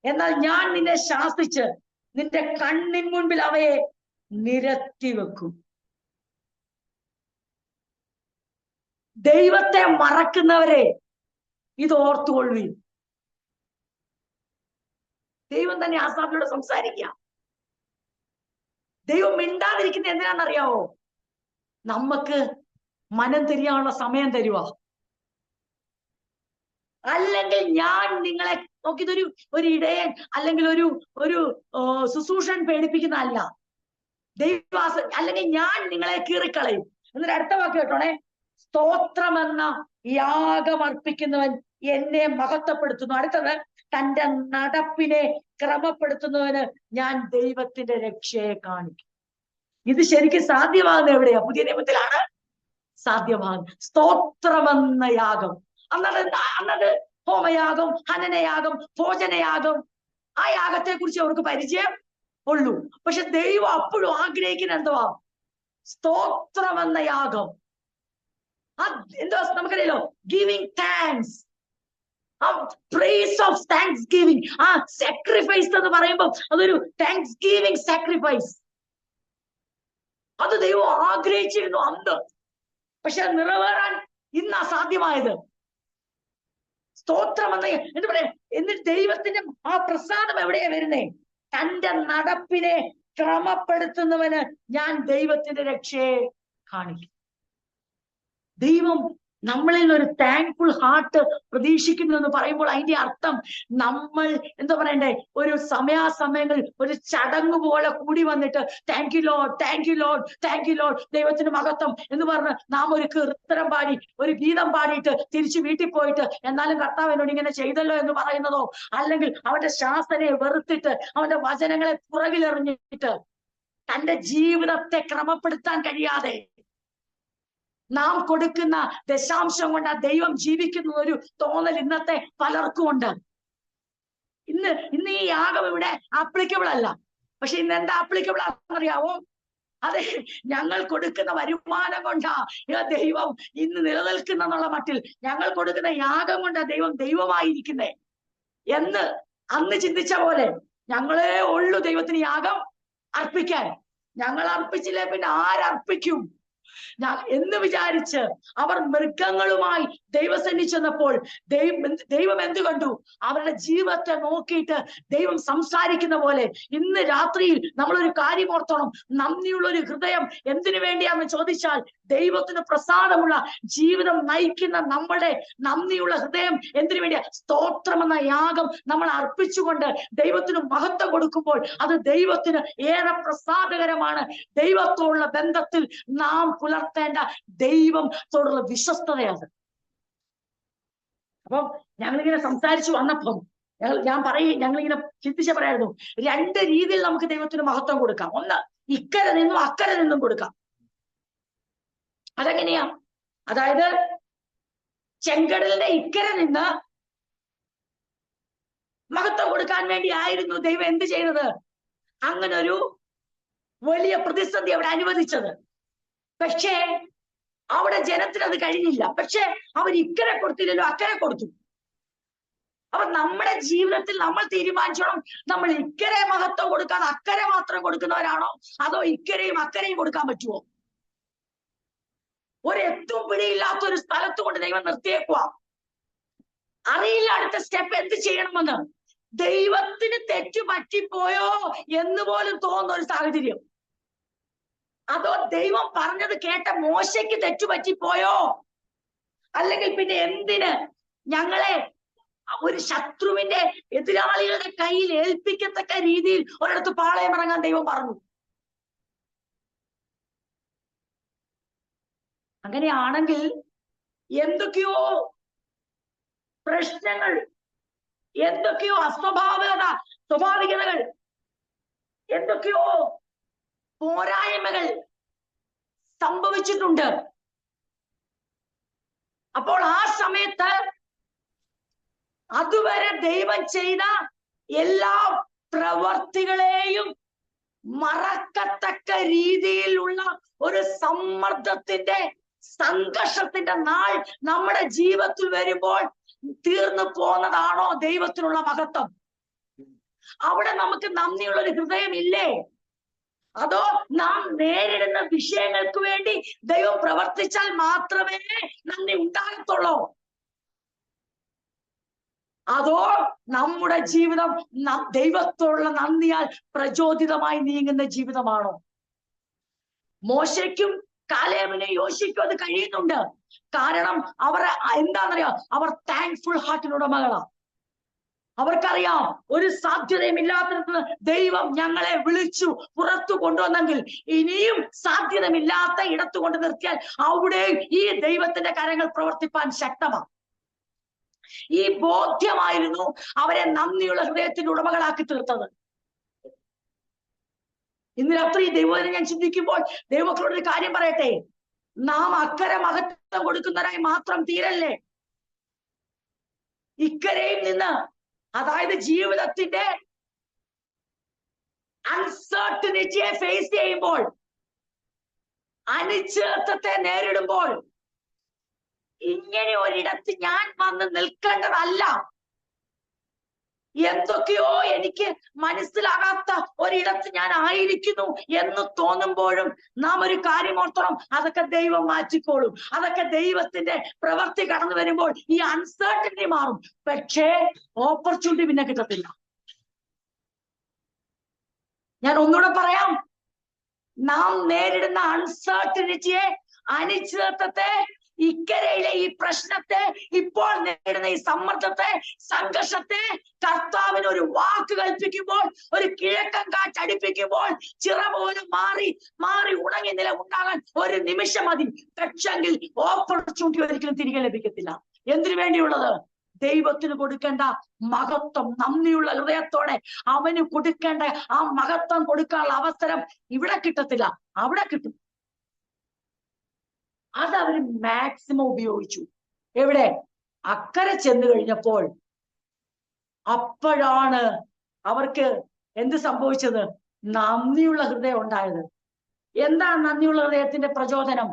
എന്നാൽ ഞാൻ നിന്നെ ശാസിച്ച് നിന്റെ കണ്ണിൻ മുൻപിൽ അവയെ നിരത്തി വെക്കും. ദൈവത്തെ മറക്കുന്നവരെ ഇത് ഓർത്തുകൊള്ളുവീൻ. ദൈവം തന്നെ ആസാഫിനോട് സംസാരിക്കുക. ദൈവം മിണ്ടാതിരിക്കുന്ന എന്തിനാണെന്നറിയാവോ? നമുക്ക് മനം തിരിയാനുള്ള സമയം തരുക. അല്ലെങ്കിൽ ഞാൻ നിങ്ങളെ നോക്കിയതൊരു ഇടയൻ അല്ലെങ്കിൽ ഒരു ശുശ്രൂഷൻ പേടിപ്പിക്കുന്നതല്ല. ദൈവാസ അല്ലെങ്കിൽ ഞാൻ നിങ്ങളെ കീറിക്കളയും. എന്നിട്ട് അടുത്ത വാക്ക് കേട്ടോണേ, സ്തോത്രമെന്ന യാഗം അർപ്പിക്കുന്നവൻ എന്നെ മഹത്വപ്പെടുത്തുന്നു. അടുത്തത്, തന്റെ നടപ്പിനെ ക്രമപ്പെടുത്തുന്നവന് ഞാൻ ദൈവത്തിന്റെ രക്ഷയെ കാണിക്കും. ഇത് ശരിക്കും സാധ്യമാകുന്ന എവിടെയാ? പുതിയ നിയമത്തിലാണ് സാധ്യമാകുന്നത്. സ്തോത്രമെന്ന യാഗം. അന്നത് ഹോമയാഗം, ഹനനയാഗം, ഭോജനയാഗം, ആ യാഗത്തെ കുറിച്ച് അവർക്ക് പരിചയം ഉള്ളൂ. പക്ഷെ ദൈവം അപ്പോഴും ആഗ്രഹിക്കുന്ന എന്തുവാ? സ്തോത്രമെന്ന യാഗം. എന്താ നമുക്കറിയാലോ, giving thanks, praise of thanks giving. ആ സാക്രിഫൈസ് എന്ന് പറയുമ്പോൾ അതൊരു താങ്ക്സ് ഗിവിംഗ് സാക്രിഫൈസ്. അത് ദൈവം ആഗ്രഹിച്ചിരുന്നു അന്ന്. പക്ഷെ അത് നിറവേറാൻ ഇന്ന് അസാധ്യമായത്. സ്തോത്രമെന്ന് എന്ത് പറയാ? എന്നിട്ട് ദൈവത്തിന്റെ ആ പ്രസാദം എവിടെയാ വരുന്നേ? തന്റെ നടപ്പിനെ ക്രമപ്പെടുത്തുന്നവന് ഞാൻ ദൈവത്തിന്റെ രക്ഷയെ കാണിക്കും. ദൈവം നമ്മളിൽ ഒരു താങ്ക്ഫുൾ ഹാർട്ട് പ്രതീക്ഷിക്കുന്നു എന്ന് പറയുമ്പോൾ അതിന്റെ അർത്ഥം നമ്മൾ എന്താ പറയണ്ടേ, ഒരു സമയാസമയങ്ങളിൽ ഒരു ചടങ്ങ് പോലെ കൂടി വന്നിട്ട് thank you Lord, thank you Lord, thank you Lord, ദൈവത്തിന് മഹത്വം എന്ന് പറഞ്ഞ് നാം ഒരു കീർത്തനം പാടി, ഒരു ഗീതം പാടിയിട്ട് തിരിച്ച് വീട്ടിൽ പോയിട്ട് എന്നാലും കർത്താവ് എന്നോട് ഇങ്ങനെ ചെയ്തല്ലോ എന്ന് പറയുന്നതോ, അല്ലെങ്കിൽ അവന്റെ ശാസനയെ വെറുത്തിട്ട് അവന്റെ വചനങ്ങളെ പുറകിലെറിഞ്ഞിട്ട് തന്റെ ജീവിതത്തെ ക്രമപ്പെടുത്താൻ കഴിയാതെ നാം കൊടുക്കുന്ന ദശാംശം കൊണ്ട് ആ ദൈവം ജീവിക്കുന്ന ഒരു തോന്നൽ ഇന്നത്തെ പലർക്കും ഉണ്ട്. ഇന്ന് ഈ യാഗം ഇവിടെ ആപ്ലിക്കബിൾ അല്ല. പക്ഷെ ഇന്ന് എന്താ ആപ്ലിക്കബിൾ ആണെന്നറിയാവോ? അതെ, ഞങ്ങൾ കൊടുക്കുന്ന വരുമാനം കൊണ്ടാ ദൈവം ഇന്ന് നിലനിൽക്കുന്നുള്ള മട്ടിൽ, ഞങ്ങൾ കൊടുക്കുന്ന യാഗം കൊണ്ടാ ദൈവം ദൈവമായിരിക്കുന്നേ എന്ന് അന്ന് ചിന്തിച്ച പോലെ ഞങ്ങളേ ഉള്ളൂ ദൈവത്തിന് യാഗം അർപ്പിക്കാൻ. ഞങ്ങൾ അർപ്പിച്ചില്ലേ പിന്നെ ആരർപ്പിക്കും എന്ന് വിചാരിച്ച് അവർ മൃഗങ്ങളുമായി ദൈവസന്നിധി ചെന്നപ്പോൾ ദൈവം എന്ത് കണ്ടു? അവരുടെ ജീവിതത്തെ നോക്കിയിട്ട് ദൈവം സംസാരിക്കുന്ന പോലെ ഇന്ന് രാത്രിയിൽ നമ്മളൊരു കാര്യം ഓർത്തോണം. നന്ദിയുള്ള ഒരു ഹൃദയം എന്തിനു വേണ്ടിയാന്ന് ചോദിച്ചാൽ, ദൈവത്തിന് പ്രസാദമുള്ള ജീവിതം നയിക്കുന്ന നമ്മുടെ നന്ദിയുള്ള ഹൃദയം എന്തിനു വേണ്ടിയാ? സ്തോത്രമെന്ന യാഗം നമ്മൾ അർപ്പിച്ചുകൊണ്ട് ദൈവത്തിന് മഹത്വം കൊടുക്കുമ്പോൾ അത് ദൈവത്തിന് ഏറെ പ്രസാദകരമാണ്. ദൈവത്തോടുള്ള ബന്ധത്തിൽ നാം പുലർത്തേണ്ട ദൈവത്തോടുള്ള വിശ്വസ്തതയാണ്. അപ്പം ഞങ്ങളിങ്ങനെ സംസാരിച്ചു വന്നപ്പം ഞങ്ങളിങ്ങനെ ചിന്തിച്ച പറയായിരുന്നു, രണ്ട് രീതിയിൽ നമുക്ക് ദൈവത്തിന് മഹത്വം കൊടുക്കാം. ഒന്ന്, ഇക്കരെ നിന്നും അക്കരെ നിന്നും കൊടുക്കാം. അതെങ്ങനെയാ? അതായത് ചെങ്കടലിന്റെ ഇക്കരെ നിന്ന് മഹത്വം കൊടുക്കാൻ വേണ്ടി ആയിരുന്നു ദൈവം എന്ത് ചെയ്തത്? അങ്ങനെ ഒരു വലിയ പ്രതിസന്ധി അവിടെ അനുവദിച്ചത്. പക്ഷേ അവിടെ ജനത്തിന് അത് കഴിഞ്ഞില്ല. പക്ഷെ അവർ ഇക്കരെ കൊടുത്തില്ലല്ലോ, അക്കരെ കൊടുത്തു. അപ്പൊ നമ്മുടെ ജീവിതത്തിൽ നമ്മൾ തീരുമാനിച്ചോണം, നമ്മൾ ഇക്കരെ മഹത്വം കൊടുക്കാതെ അക്കരെ മാത്രം കൊടുക്കുന്നവരാണോ, അതോ ഇക്കരെയും അക്കരെയും കൊടുക്കാൻ പറ്റുമോ? ഒരെത്തും പിടിയില്ലാത്ത ഒരു സ്ഥലത്ത് കൊണ്ട് ദൈവം നിർത്തിയേക്കുക. അറിയില്ല അടുത്ത സ്റ്റെപ്പ് എന്ത് ചെയ്യണമെന്ന്. ദൈവത്തിന് തെറ്റു പറ്റിപ്പോയോ എന്ന് പോലും തോന്നുന്ന ഒരു സാഹചര്യം. അതോ ദൈവം പറഞ്ഞത് കേട്ട മോശയ്ക്ക് തെറ്റുപറ്റിപ്പോയോ? അല്ലെങ്കിൽ പിന്നെ എന്തിന് ഞങ്ങളെ ഒരു ശത്രുവിന്റെ എതിരാളികളുടെ കയ്യിൽ ഏൽപ്പിക്കത്തക്ക രീതിയിൽ ഒരിടത്ത് പാളയം ഇറങ്ങാൻ ദൈവം പറഞ്ഞു. അങ്ങനെയാണെങ്കിൽ എന്തൊക്കെയോ പ്രശ്നങ്ങൾ, എന്തൊക്കെയോ സ്വാഭാവികതകൾ, എന്തൊക്കെയോ പോരായ്മകൾ സംഭവിച്ചിട്ടുണ്ട്. അപ്പോൾ ആ സമയത്ത് അതുവരെ ദൈവം ചെയ്ത എല്ലാ പ്രവർത്തികളെയും മറക്കത്തക്ക രീതിയിലുള്ള ഒരു സമ്മർദ്ദത്തിന്റെ, സംഘർഷത്തിന്റെ നാൾ നമ്മുടെ ജീവിതത്തിൽ വരുമ്പോൾ തീർന്നു പോന്നതാണോ ദൈവത്തിനുള്ള മഹത്വം? അവിടെ നമുക്ക് നന്ദിയുള്ള ഒരു ഹൃദയമില്ലേ? അതോ നാം നേരിടുന്ന വിഷയങ്ങൾക്ക് വേണ്ടി ദൈവം പ്രവർത്തിച്ചാൽ മാത്രമേ നന്ദി ഉണ്ടാകത്തുള്ളൂ? അതോ നമ്മുടെ ജീവിതം ദൈവത്തോടുള്ള നന്ദിയാൽ പ്രചോദിതമായി നീങ്ങുന്ന ജീവിതമാണോ? മോശയ്ക്കും കാലേബിനും യോശുവയ്ക്കും അത് കഴിയുന്നുണ്ട്. കാരണം അവർ എന്താണെന്നറിയോ, അവർ താങ്ക്ഫുൾ ഹാർട്ടിനുടമകളാ. അവർക്കറിയാം ഒരു സാധ്യതയും ഇല്ലാത്തത് ദൈവം ഞങ്ങളെ വിളിച്ചു പുറത്തു കൊണ്ടുവന്നെങ്കിൽ ഇനിയും സാധ്യതമില്ലാത്ത ഇടത്തു കൊണ്ട് നിർത്തിയാൽ അവിടെ ഈ ദൈവത്തിന്റെ കരങ്ങൾ പ്രവർത്തിപ്പാൻ ശക്തമാണ്. ഈ ബോധ്യമായിരുന്നു അവരെ നന്ദിയുള്ള ഹൃദയത്തിന്റെ ഉടമകളാക്കി തീർത്തത്. ഇന്ന് രാത്രി ദൈവത്തിനെ ഞാൻ ചിന്തിക്കുമ്പോൾ ദൈവമക്കളോട് ഒരു കാര്യം പറയട്ടെ, നാം അക്കരെ മഹത്വം കൊടുക്കുന്നവരായി മാത്രം തീരല്ലേ. ഇക്കരയിൽ നിന്ന്, അതായത് ജീവിതത്തിന്റെ അൺസർട്ടനിറ്റിയെ ഫേസ് ചെയ്യുമ്പോൾ, അനിശ്ചിതത്വത്തെ നേരിടുമ്പോൾ, ഇങ്ങനെ ഒരിടത്ത് ഞാൻ വന്ന് നിൽക്കേണ്ടതല്ല, എന്തൊക്കെയോ എനിക്ക് മനസ്സിലാകാത്ത ഒരിടത്ത് ഞാൻ ആയിരിക്കുന്നു എന്ന് തോന്നുമ്പോഴും നാം ഒരു കാര്യം ഓർത്തണം, അതൊക്കെ ദൈവം മാറ്റിക്കോളും. അതൊക്കെ ദൈവത്തിന്റെ പ്രവൃത്തി കടന്നു വരുമ്പോൾ ഈ അൺസർട്ടനിറ്റി മാറും. പക്ഷേ ഓപ്പർച്യൂണിറ്റി പിന്നെ കിട്ടത്തില്ല. ഞാൻ ഒന്നുകൂടെ പറയാം, നാം നേരിടുന്ന അൺസർട്ടനിറ്റിയെ, അനിശ്ചിതത്വത്തെ, ഇക്കരയിലെ ഈ പ്രശ്നത്തെ, ഇപ്പോൾ നേരിടുന്ന ഈ സമ്മർദ്ദത്തെ, സംഘർഷത്തെ കർത്താവിന് ഒരു വാക്ക് കൽപ്പിക്കുമ്പോൾ, ഒരു കിഴക്കൻ കാറ്റടിപ്പിക്കുമ്പോൾ ചിറ പോലും മാറി ഉണങ്ങി നില ഉണ്ടാകാൻ ഒരു നിമിഷം മതി. പക്ഷെങ്കിൽ ഓപ്പർച്യൂണിറ്റി ഒരിക്കലും തിരികെ ലഭിക്കത്തില്ല. എന്തിനു വേണ്ടിയുള്ളത്? ദൈവത്തിന് കൊടുക്കേണ്ട മഹത്വം, നന്ദിയുള്ള ഹൃദയത്തോടെ അവന് കൊടുക്കേണ്ട ആ മഹത്വം കൊടുക്കാനുള്ള അവസരം ഇവിടെ കിട്ടത്തില്ല, അവിടെ കിട്ടും. അത് അവര് മാക്സിമം ഉപയോഗിച്ചു. എവിടെ? അക്കരെ ചെന്ന് കഴിഞ്ഞപ്പോൾ അപ്പോഴാണ് അവർക്ക് എന്ത് സംഭവിച്ചത്? നന്ദിയുള്ള ഹൃദയം ഉണ്ടായത്. എന്താണ് നന്ദിയുള്ള ഹൃദയത്തിന്റെ പ്രചോദനം?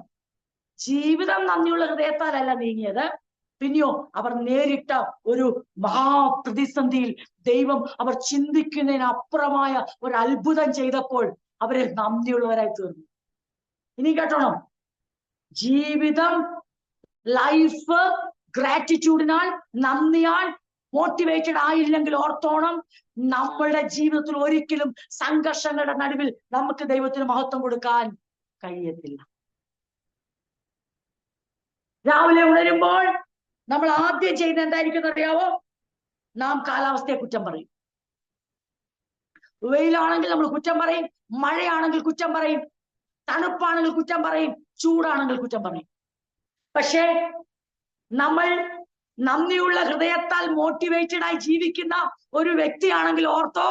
ജീവിതം നന്ദിയുള്ള ഹൃദയത്താലല്ല നീങ്ങിയത്, പിന്നെയോ അവർ നേരിട്ട ഒരു മഹാപ്രതിസന്ധിയിൽ ദൈവം അവർ ചിന്തിക്കുന്നതിനപ്പുറമായ ഒരു അത്ഭുതം ചെയ്തപ്പോൾ അവരെ നന്ദിയുള്ളവരായി തീർന്നു. ഇനി കേട്ടോണം, ജീവിതം, ലൈഫ് ഗ്രാറ്റിറ്റ്യൂഡിനാൽ, നന്ദിയാൽ മോട്ടിവേറ്റഡ് ആയില്ലെങ്കിൽ ഓർത്തോണം, നമ്മളുടെ ജീവിതത്തിൽ ഒരിക്കലും സംഘർഷങ്ങളുടെ നടുവിൽ നമുക്ക് ദൈവത്തിന് മഹത്വം കൊടുക്കാൻ കഴിയത്തില്ല. രാവിലെ ഉണരുമ്പോൾ നമ്മൾ ആദ്യം ചെയ്യുന്ന എന്തായിരിക്കും അറിയാവോ? നാം കാലാവസ്ഥയെ കുറ്റം പറയും. വെയിലാണെങ്കിൽ നമ്മൾ കുറ്റം പറയും, മഴയാണെങ്കിൽ കുറ്റം പറയും, തണുപ്പാണെങ്കിൽ കുറ്റം പറയും, ചൂടാണെങ്കിൽ കുറ്റം പറയും. പക്ഷേ നമ്മൾ നന്ദിയുള്ള ഹൃദയത്താൽ മോട്ടിവേറ്റഡ് ആയി ജീവിക്കുന്ന ഒരു വ്യക്തിയാണെങ്കിൽ ഓർത്തോ,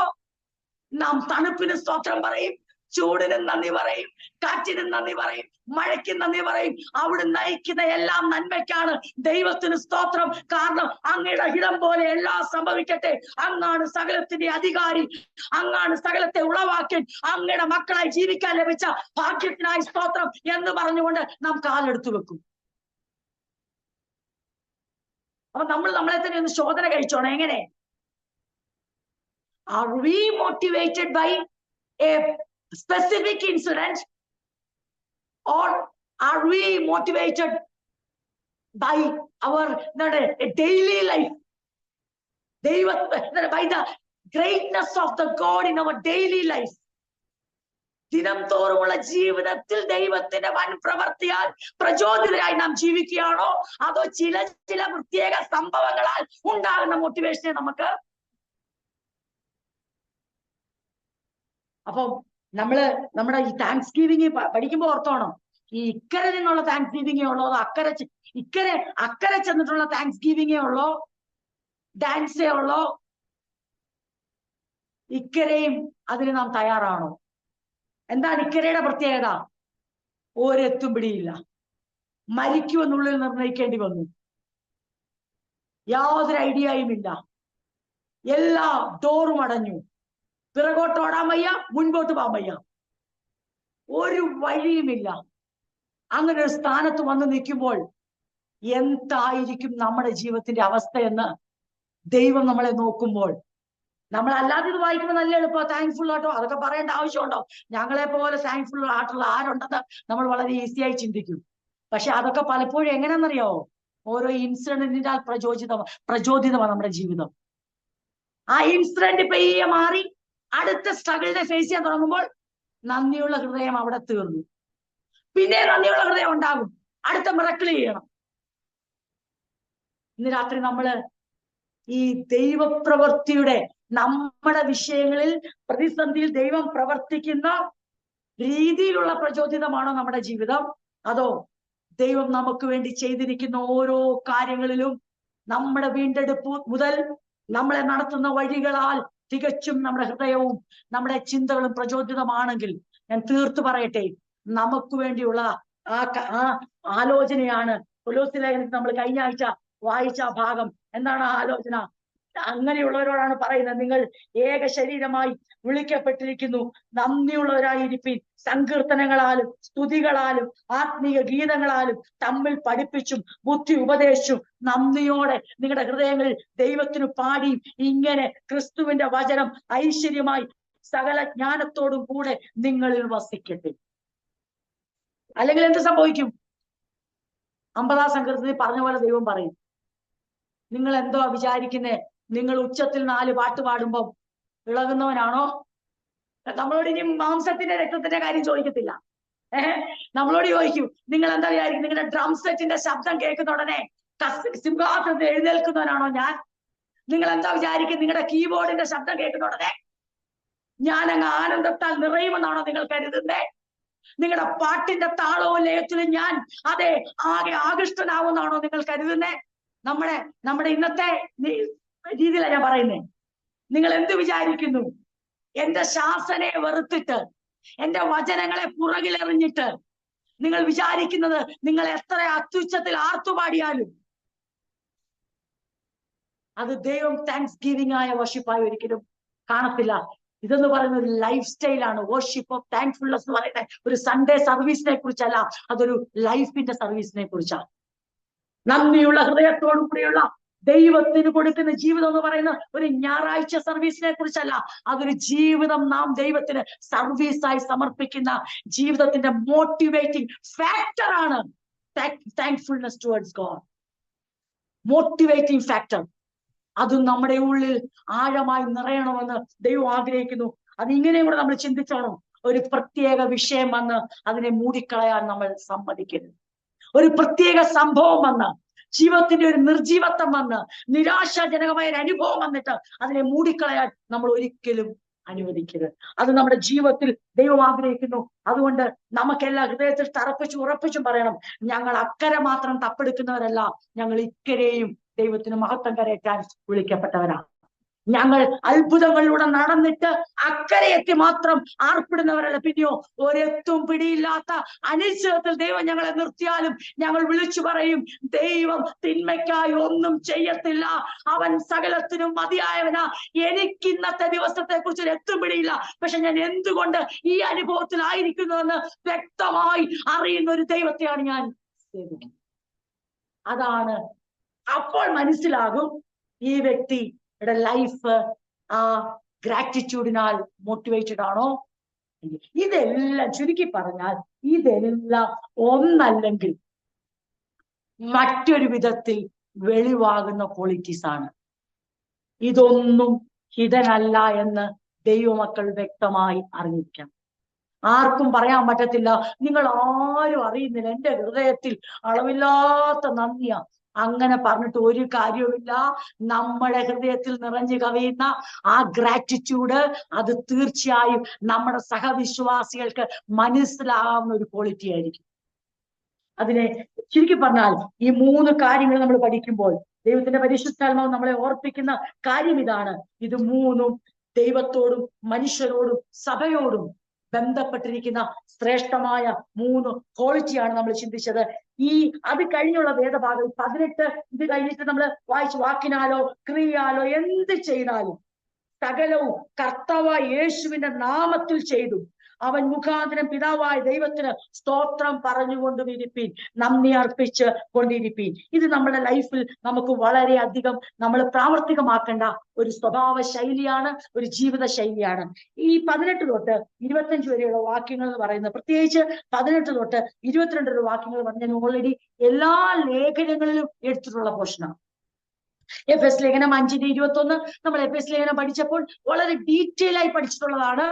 നാം തണുപ്പിന് സ്തോത്രം പറയും, ചൂടിന് നന്ദി പറയും, കാറ്റിന് നന്ദി പറയും, മഴയ്ക്ക് നന്ദി പറയും. അവിടെ നയിക്കുന്ന എല്ലാം നന്മയ്ക്കാണ്. ദൈവത്തിന് സ്തോത്രം. കാരണം അങ്ങയുടെ ഹിതം പോലെ എല്ലാം സംഭവിക്കട്ടെ. അങ്ങാണ് സകലത്തിന്റെ അധികാരി, അങ്ങാണ് സകലത്തെ ഉളവാക്കൻ. അങ്ങയുടെ മക്കളായി ജീവിക്കാൻ ലഭിച്ച ഭാഗ്യത്തിനായി സ്തോത്രം എന്ന് പറഞ്ഞുകൊണ്ട് നാം കാലെടുത്തു വെക്കും. അപ്പൊ നമ്മൾ നമ്മളെ തന്നെ ഒന്ന് ശോധന കഴിച്ചോണം. എങ്ങനെ? Are we motivated by a specific incident, or are we motivated by our daily life? By the greatness of the God in our daily life. ദിനം തോറുമുള്ള ജീവിതത്തിൽ ദൈവത്തിന്റെ വൻ പ്രവർത്തിയാൽ പ്രചോദിതരായി നാം ജീവിക്കുകയാണോ, അതോ ചില പ്രത്യേക സംഭവങ്ങളാൽ ഉണ്ടാകുന്ന മോട്ടിവേഷനെ നമുക്ക്? അപ്പം നമ്മുടെ ഈ താങ്ക്സ് ഗിവിങ് പഠിക്കുമ്പോൾ ഓർത്തോണം, ഈ ഇക്കരെ നിന്നുള്ള താങ്ക്സ് ഗിവിങ്ങേ ഉള്ളോ, അതോ അക്കരെ ചെന്നിട്ടുള്ള താങ്ക്സ് ഗിവിങ്ങേ ഉള്ളോ, ഡാൻസേ ഉള്ളോ? ഇക്കരെയും അതിന് നാം തയ്യാറാണോ? എന്താണ് ഇക്കരയുടെ പ്രത്യേകത? ഒരെത്തും പിടിയില്ല. മരിക്കുമെന്നുള്ളിൽ നിർണയിക്കേണ്ടി വന്നു. യാതൊരു ഐഡിയയുമില്ല. എല്ലാ ഡോറും അടഞ്ഞു. പിറകോട്ട് ഓടാൻ വയ്യ, മുൻപോട്ട് പോകാൻ വയ്യ, ഒരു വഴിയുമില്ല. അങ്ങനെ ഒരു സ്ഥാനത്ത് വന്ന് നിൽക്കുമ്പോൾ എന്തായിരിക്കും നമ്മുടെ ജീവിതത്തിന്റെ അവസ്ഥയെന്ന് ദൈവം നമ്മളെ നോക്കുമ്പോൾ, നമ്മൾ അല്ലാതെ ഇത് വായിക്കുമ്പോൾ നല്ല എളുപ്പം താങ്ക്ഫുൾ ആട്ടോ, അതൊക്കെ പറയേണ്ട ആവശ്യമുണ്ടോ? ഞങ്ങളെ പോലെ താങ്ക്ഫുൾ ആയിട്ടുള്ള ആരുണ്ടെന്ന് നമ്മൾ വളരെ ഈസിയായി ചിന്തിക്കും. പക്ഷെ അതൊക്കെ പലപ്പോഴും എങ്ങനെയാണെന്നറിയാവോ? ഓരോ ഇൻസിഡന്റിനാൽ പ്രചോദിതമാണ് നമ്മുടെ ജീവിതം. ആ ഇൻസിഡന്റ് പെയ്യെ മാറി അടുത്ത സ്ട്രഗിളിനെ ഫേസ് ചെയ്യാൻ തുടങ്ങുമ്പോൾ നന്ദിയുള്ള ഹൃദയം അവിടെ തീർന്നു. പിന്നെ നന്ദിയുള്ള ഹൃദയം ഉണ്ടാകും, അടുത്ത മിറക്കിൾ ചെയ്യണം. ഇന്ന് രാത്രി നമ്മള് ഈ ദൈവപ്രവൃത്തിയുടെ, നമ്മുടെ വിഷയങ്ങളിൽ പ്രതിസന്ധിയിൽ ദൈവം പ്രവർത്തിക്കുന്ന രീതിയിലുള്ള പ്രചോദിതമാണോ നമ്മുടെ ജീവിതം, അതോ ദൈവം നമുക്ക് വേണ്ടി ചെയ്തിരിക്കുന്ന ഓരോ കാര്യങ്ങളിലും നമ്മുടെ വീണ്ടെടുപ്പ് മുതൽ നമ്മളെ നടത്തുന്ന വഴികളാൽ തികച്ചും നമ്മുടെ ഹൃദയവും നമ്മുടെ ചിന്തകളും പ്രചോദിതമാണെങ്കിൽ, ഞാൻ തീർത്തു പറയട്ടെ, നമുക്ക് വേണ്ടിയുള്ള ആ ആലോചനയാണ് കൊലോസ്യ ലേഖനത്തിൽ നമ്മൾ കഴിഞ്ഞ ആഴ്ച വായിച്ച ആ ഭാഗം. എന്താണ് ആ ആലോചന? അങ്ങനെയുള്ളവരോടാണ് പറയുന്നത്, നിങ്ങൾ ഏക ശരീരമായി വിളിക്കപ്പെട്ടിരിക്കുന്നു, നന്ദിയുള്ളവരായിരിക്കും. സങ്കീർത്തനങ്ങളാലും സ്തുതികളാലും ആത്മീയ ഗീതങ്ങളാലും തമ്മിൽ പഠിപ്പിച്ചും ബുദ്ധി ഉപദേശിച്ചും നന്ദിയോടെ നിങ്ങളുടെ ഹൃദയങ്ങളിൽ ദൈവത്തിന് പാടിയും ഇങ്ങനെ ക്രിസ്തുവിന്റെ വചനം ഐശ്വര്യമായി സകല ജ്ഞാനത്തോടും കൂടെ നിങ്ങളിൽ വസിക്കട്ടെ. അല്ലെങ്കിൽ എന്ത് സംഭവിക്കും? 50-ാം സങ്കീർത്തനത്തിൽ പറഞ്ഞ പോലെ ദൈവം പറയും, നിങ്ങൾ എന്തോ വിചാരിക്കുന്നേ, നിങ്ങൾ ഉച്ചത്തിൽ 4 പാട്ട് പാടുമ്പം ഇളകുന്നവനാണോ? നമ്മളോട് ഇനി മാംസത്തിന്റെ രക്തത്തിന്റെ കാര്യം ചോദിക്കത്തില്ല. നമ്മളോട് ചോദിക്കും, നിങ്ങൾ എന്താ വിചാരിക്കും, നിങ്ങളുടെ ഡ്രം സെറ്റിന്റെ ശബ്ദം കേൾക്കുന്ന ഉടനെ സിംഹാസനത്തിൽ എഴുന്നേൽക്കുന്നവനാണോ ഞാൻ? നിങ്ങൾ എന്താ വിചാരിക്കും, നിങ്ങളുടെ കീബോർഡിന്റെ ശബ്ദം കേൾക്കുന്ന ഉടനെ ഞാൻ അങ്ങ് ആനന്ദത്താൽ നിറയുമെന്നാണോ നിങ്ങൾ കരുതുന്നേ? നിങ്ങളുടെ പാട്ടിന്റെ താളവും ലയത്തിലും ഞാൻ ആകെ ആകൃഷ്ടനാവുന്നാണോ നിങ്ങൾ കരുതുന്നേ? നമ്മുടെ ഇന്നത്തെ രീതിയിലാണ് ഞാൻ പറയുന്നേ. നിങ്ങൾ എന്ത് വിചാരിക്കുന്നു? എന്റെ ശാസനയെ വെറുത്തിട്ട്, എന്റെ വചനങ്ങളെ പുറകിലെറിഞ്ഞിട്ട് നിങ്ങൾ വിചാരിക്കുന്നത് നിങ്ങൾ എത്ര അത്യുച്ചത്തിൽ ആർത്തുപാടിയാലും അത് ദൈവം താങ്ക്സ് ഗിവിംഗ് ആയ വർഷിപ്പായി ഒരിക്കലും കാണത്തില്ല. ഇതെന്ന് പറയുന്ന ഒരു ലൈഫ് സ്റ്റൈലാണ്. വർഷിപ്പ് ഓഫ് താങ്ക്ഫുൾനെസ് എന്ന് പറയുന്നത് ഒരു സൺഡേ സർവീസിനെ കുറിച്ചല്ല, അതൊരു ലൈഫിന്റെ സർവീസിനെ കുറിച്ചാണ്. നന്ദിയുള്ള ഹൃദയത്തോടു കൂടിയുള്ള ദൈവത്തിന് കൊടുക്കുന്ന ജീവിതം എന്ന് പറയുന്ന ഒരു ഞായറാഴ്ച സർവീസിനെ കുറിച്ചല്ല, അതൊരു ജീവിതം നാം ദൈവത്തിന് സർവീസായി സമർപ്പിക്കുന്ന ജീവിതത്തിന്റെ മോട്ടിവേറ്റിംഗ് ഫാക്ടറാണ് thankfulness towards God. Motivating factor, അതും നമ്മുടെ ഉള്ളിൽ ആഴമായി നിറയണമെന്ന് ദൈവം ആഗ്രഹിക്കുന്നു. അതിങ്ങനെയും കൂടെ നമ്മൾ ചിന്തിച്ചോണം. ഒരു പ്രത്യേക വിഷയം വന്ന് അതിനെ മൂടിക്കളയാൻ നമ്മൾ സമ്മതിക്കരുത്. ഒരു പ്രത്യേക സംഭവം വന്ന്, ജീവിതത്തിന്റെ ഒരു നിർജീവത്വം വന്ന്, നിരാശാജനകമായ ഒരു അനുഭവം വന്നിട്ട് അതിനെ മൂടിക്കളയാൻ നമ്മൾ ഒരിക്കലും അനുവദിക്കരുത്. അത് നമ്മുടെ ജീവിതത്തിൽ ദൈവം ആഗ്രഹിക്കുന്നു. അതുകൊണ്ട് നമുക്കെല്ലാം ഹൃദയത്തിൽ തറപ്പിച്ചും ഉറപ്പിച്ചും പറയണം, ഞങ്ങൾ അക്കരെ മാത്രം തപ്പെടുക്കുന്നവരല്ല, ഞങ്ങൾ ഇക്കരെയും ദൈവത്തിന് മഹത്വം കരയറ്റാൻ വിളിക്കപ്പെട്ടവരാണ്. ഞങ്ങൾ അത്ഭുതങ്ങളിലൂടെ നടന്നിട്ട് അക്കരെ എത്തി മാത്രം ആർപ്പിടുന്നവരല്ല. പിന്നെയോ ഒരെത്തും പിടിയില്ലാത്ത അനിശ്ചിതത്തിൽ ദൈവം ഞങ്ങളെ നിർത്തിയാലും ഞങ്ങൾ വിളിച്ചു പറയും, ദൈവം തിന്മയ്ക്കായി ഒന്നും ചെയ്യത്തില്ല, അവൻ സകലത്തിനും മതിയായവനാ. എനിക്ക് ഇന്നത്തെ ദിവസത്തെ കുറിച്ച് ഒരു എത്തും പിടിയില്ല, പക്ഷെ ഞാൻ എന്തുകൊണ്ട് ഈ അനുഭവത്തിലായിരിക്കുന്നുവെന്ന് വ്യക്തമായി അറിയുന്ന ഒരു ദൈവത്തെയാണ് ഞാൻ സേവിക്കുന്നത്. അതാണ്. അപ്പോൾ മനസ്സിലാകും ഈ വ്യക്തിയുടെ ലൈഫ് ആ ഗ്രാറ്റിറ്റ്യൂഡിനാൽ മോട്ടിവേറ്റഡ് ആണോ. ഇതെല്ലാം ചുരുക്കി പറഞ്ഞാൽ ഇതെല്ലാം ഒന്നല്ലെങ്കിൽ മറ്റൊരു വിധത്തിൽ വെളിവാകുന്ന ക്വാളിറ്റീസ് ആണ്. ഇതൊന്നും ഹിഡൻ അല്ല എന്ന് ദൈവമക്കൾ വ്യക്തമായി അറിഞ്ഞിരിക്കണം. ആർക്കും പറയാൻ പറ്റത്തില്ല. നിങ്ങൾ ആരും അറിയുന്നില്ല, എന്റെ ഹൃദയത്തിൽ അളവില്ലാത്ത നന്ദിയാ. അങ്ങനെ പറഞ്ഞിട്ട് ഒരു കാര്യവുമില്ല. നമ്മുടെ ഹൃദയത്തിൽ നിറഞ്ഞു കവിയുന്ന ആ ഗ്രാറ്റിറ്റ്യൂഡ്, അത് തീർച്ചയായും നമ്മുടെ സഹവിശ്വാസികൾക്ക് മനസ്സിലാവുന്ന ഒരു ക്വാളിറ്റി ആയിരിക്കും. അതിനെ ചുരുക്കി പറഞ്ഞാൽ ഈ 3 കാര്യങ്ങൾ നമ്മൾ പഠിക്കുമ്പോൾ ദൈവത്തിന്റെ പരിശുദ്ധാത്മാവ് നമ്മളെ ഓർപ്പിക്കുന്ന കാര്യം ഇതാണ്. ഇത് 3ഉം ദൈവത്തോടും മനുഷ്യരോടും സഭയോടും ബന്ധപ്പെട്ടിരിക്കുന്ന ശ്രേഷ്ഠമായ 3 ക്വാളിറ്റിയാണ് നമ്മൾ ചിന്തിച്ചത്. അത് കഴിഞ്ഞുള്ള വേദഭാഗം 18 ഇത് കഴിഞ്ഞിട്ട് നമ്മൾ വായിച്ചു, വാക്കിനാലോ ക്രിയയാലോ എന്ത് ചെയ്താലും സകലവും കർത്താവായ യേശുവിന്റെ നാമത്തിൽ ചെയ്തു അവൻ മുഖാന്തരം പിതാവായ ദൈവത്തിന് സ്തോത്രം പറഞ്ഞുകൊണ്ടിരിപ്പീൻ, നന്ദി അർപ്പിച്ച് കൊണ്ടിരിപ്പീൻ. ഇത് നമ്മുടെ ലൈഫിൽ നമുക്ക് വളരെയധികം നമ്മൾ പ്രാവർത്തികമാക്കേണ്ട ഒരു സ്വഭാവ ശൈലിയാണ്, ഒരു ജീവിത ശൈലിയാണ്. ഈ 18 തൊട്ട് 25 വരെയുള്ള വാക്യങ്ങൾ എന്ന് പറയുന്നത്, പ്രത്യേകിച്ച് 18 തൊട്ട് 22 വരെ വാക്യങ്ങൾ പറഞ്ഞാൽ ഓൾറെഡി എല്ലാ ലേഖനങ്ങളിലും എടുത്തിട്ടുള്ള പോർഷനാണ്. എഫെസ് ലേഖനം 5:21 നമ്മൾ എഫെസ് ലേഖനം പഠിച്ചപ്പോൾ വളരെ ഡീറ്റെയിൽ ആയി പഠിച്ചിട്ടുള്ളതാണ്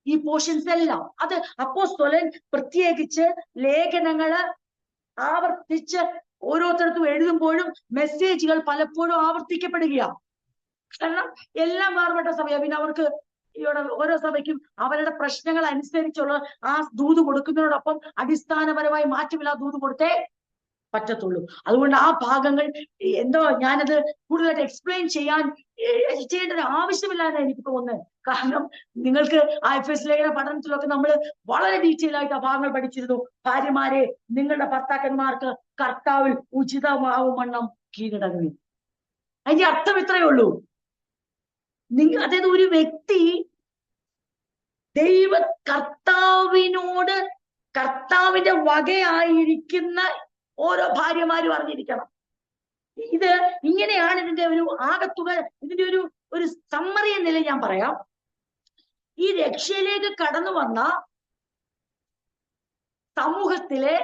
ഈ പോർഷൻസ് എല്ലാം. അത് അപ്പോസ്തലൻ പ്രത്യേകിച്ച് ലേഖനങ്ങള് ആവർത്തിച്ച് ഓരോരുത്തർക്കും എഴുതുമ്പോഴും മെസ്സേജുകൾ പലപ്പോഴും ആവർത്തിക്കപ്പെടുകയാണ്. കാരണം എല്ലാം മാറുപെട്ട സഭയാണ്. പിന്നെ അവർക്ക് ഓരോ സഭയ്ക്കും അവരുടെ പ്രശ്നങ്ങൾ അനുസരിച്ചുള്ള ആ ദൂത് കൊടുക്കുന്നതിനോടൊപ്പം അടിസ്ഥാനപരമായി മാറ്റമില്ലാതെ ദൂത് കൊടുത്തേ പറ്റത്തുള്ളൂ. അതുകൊണ്ട് ആ ഭാഗങ്ങൾ ഞാനത് കൂടുതലായിട്ട് എക്സ്പ്ലെയിൻ ചെയ്യേണ്ട ഒരു ആവശ്യമില്ലാതെ എനിക്ക് തോന്നുന്നത്. കാരണം നിങ്ങൾക്ക് ആ എഫെസ് ലേഖന പഠനത്തിലൊക്കെ നമ്മൾ വളരെ ഡീറ്റെയിൽ ആയിട്ട് ആ ഭാഗങ്ങൾ പഠിച്ചിരുന്നു. ഭാര്യമാരെ, നിങ്ങളുടെ ഭർത്താക്കന്മാർക്ക് കർത്താവിൽ ഉചിതമാവുമണ്ണം കീഴടങ്ങി. അതിന്റെ അർത്ഥം ഇത്രയേ ഉള്ളൂ. അതായത് ഒരു വ്യക്തി കർത്താവിനോട്, കർത്താവിന്റെ വകയായിരിക്കുന്ന ഓരോ ഭാര്യമാരും അറിഞ്ഞിരിക്കണം. ഇത് ഇങ്ങനെയാണ് ഇതിന്റെ ഒരു ആകത്തുക, ഇതിന്റെ ഒരു സമ്മറി എന്ന നില ഞാൻ പറയാം. ഈ രക്ഷയിലേക്ക് കടന്നു വന്ന സമൂഹത്തിലെ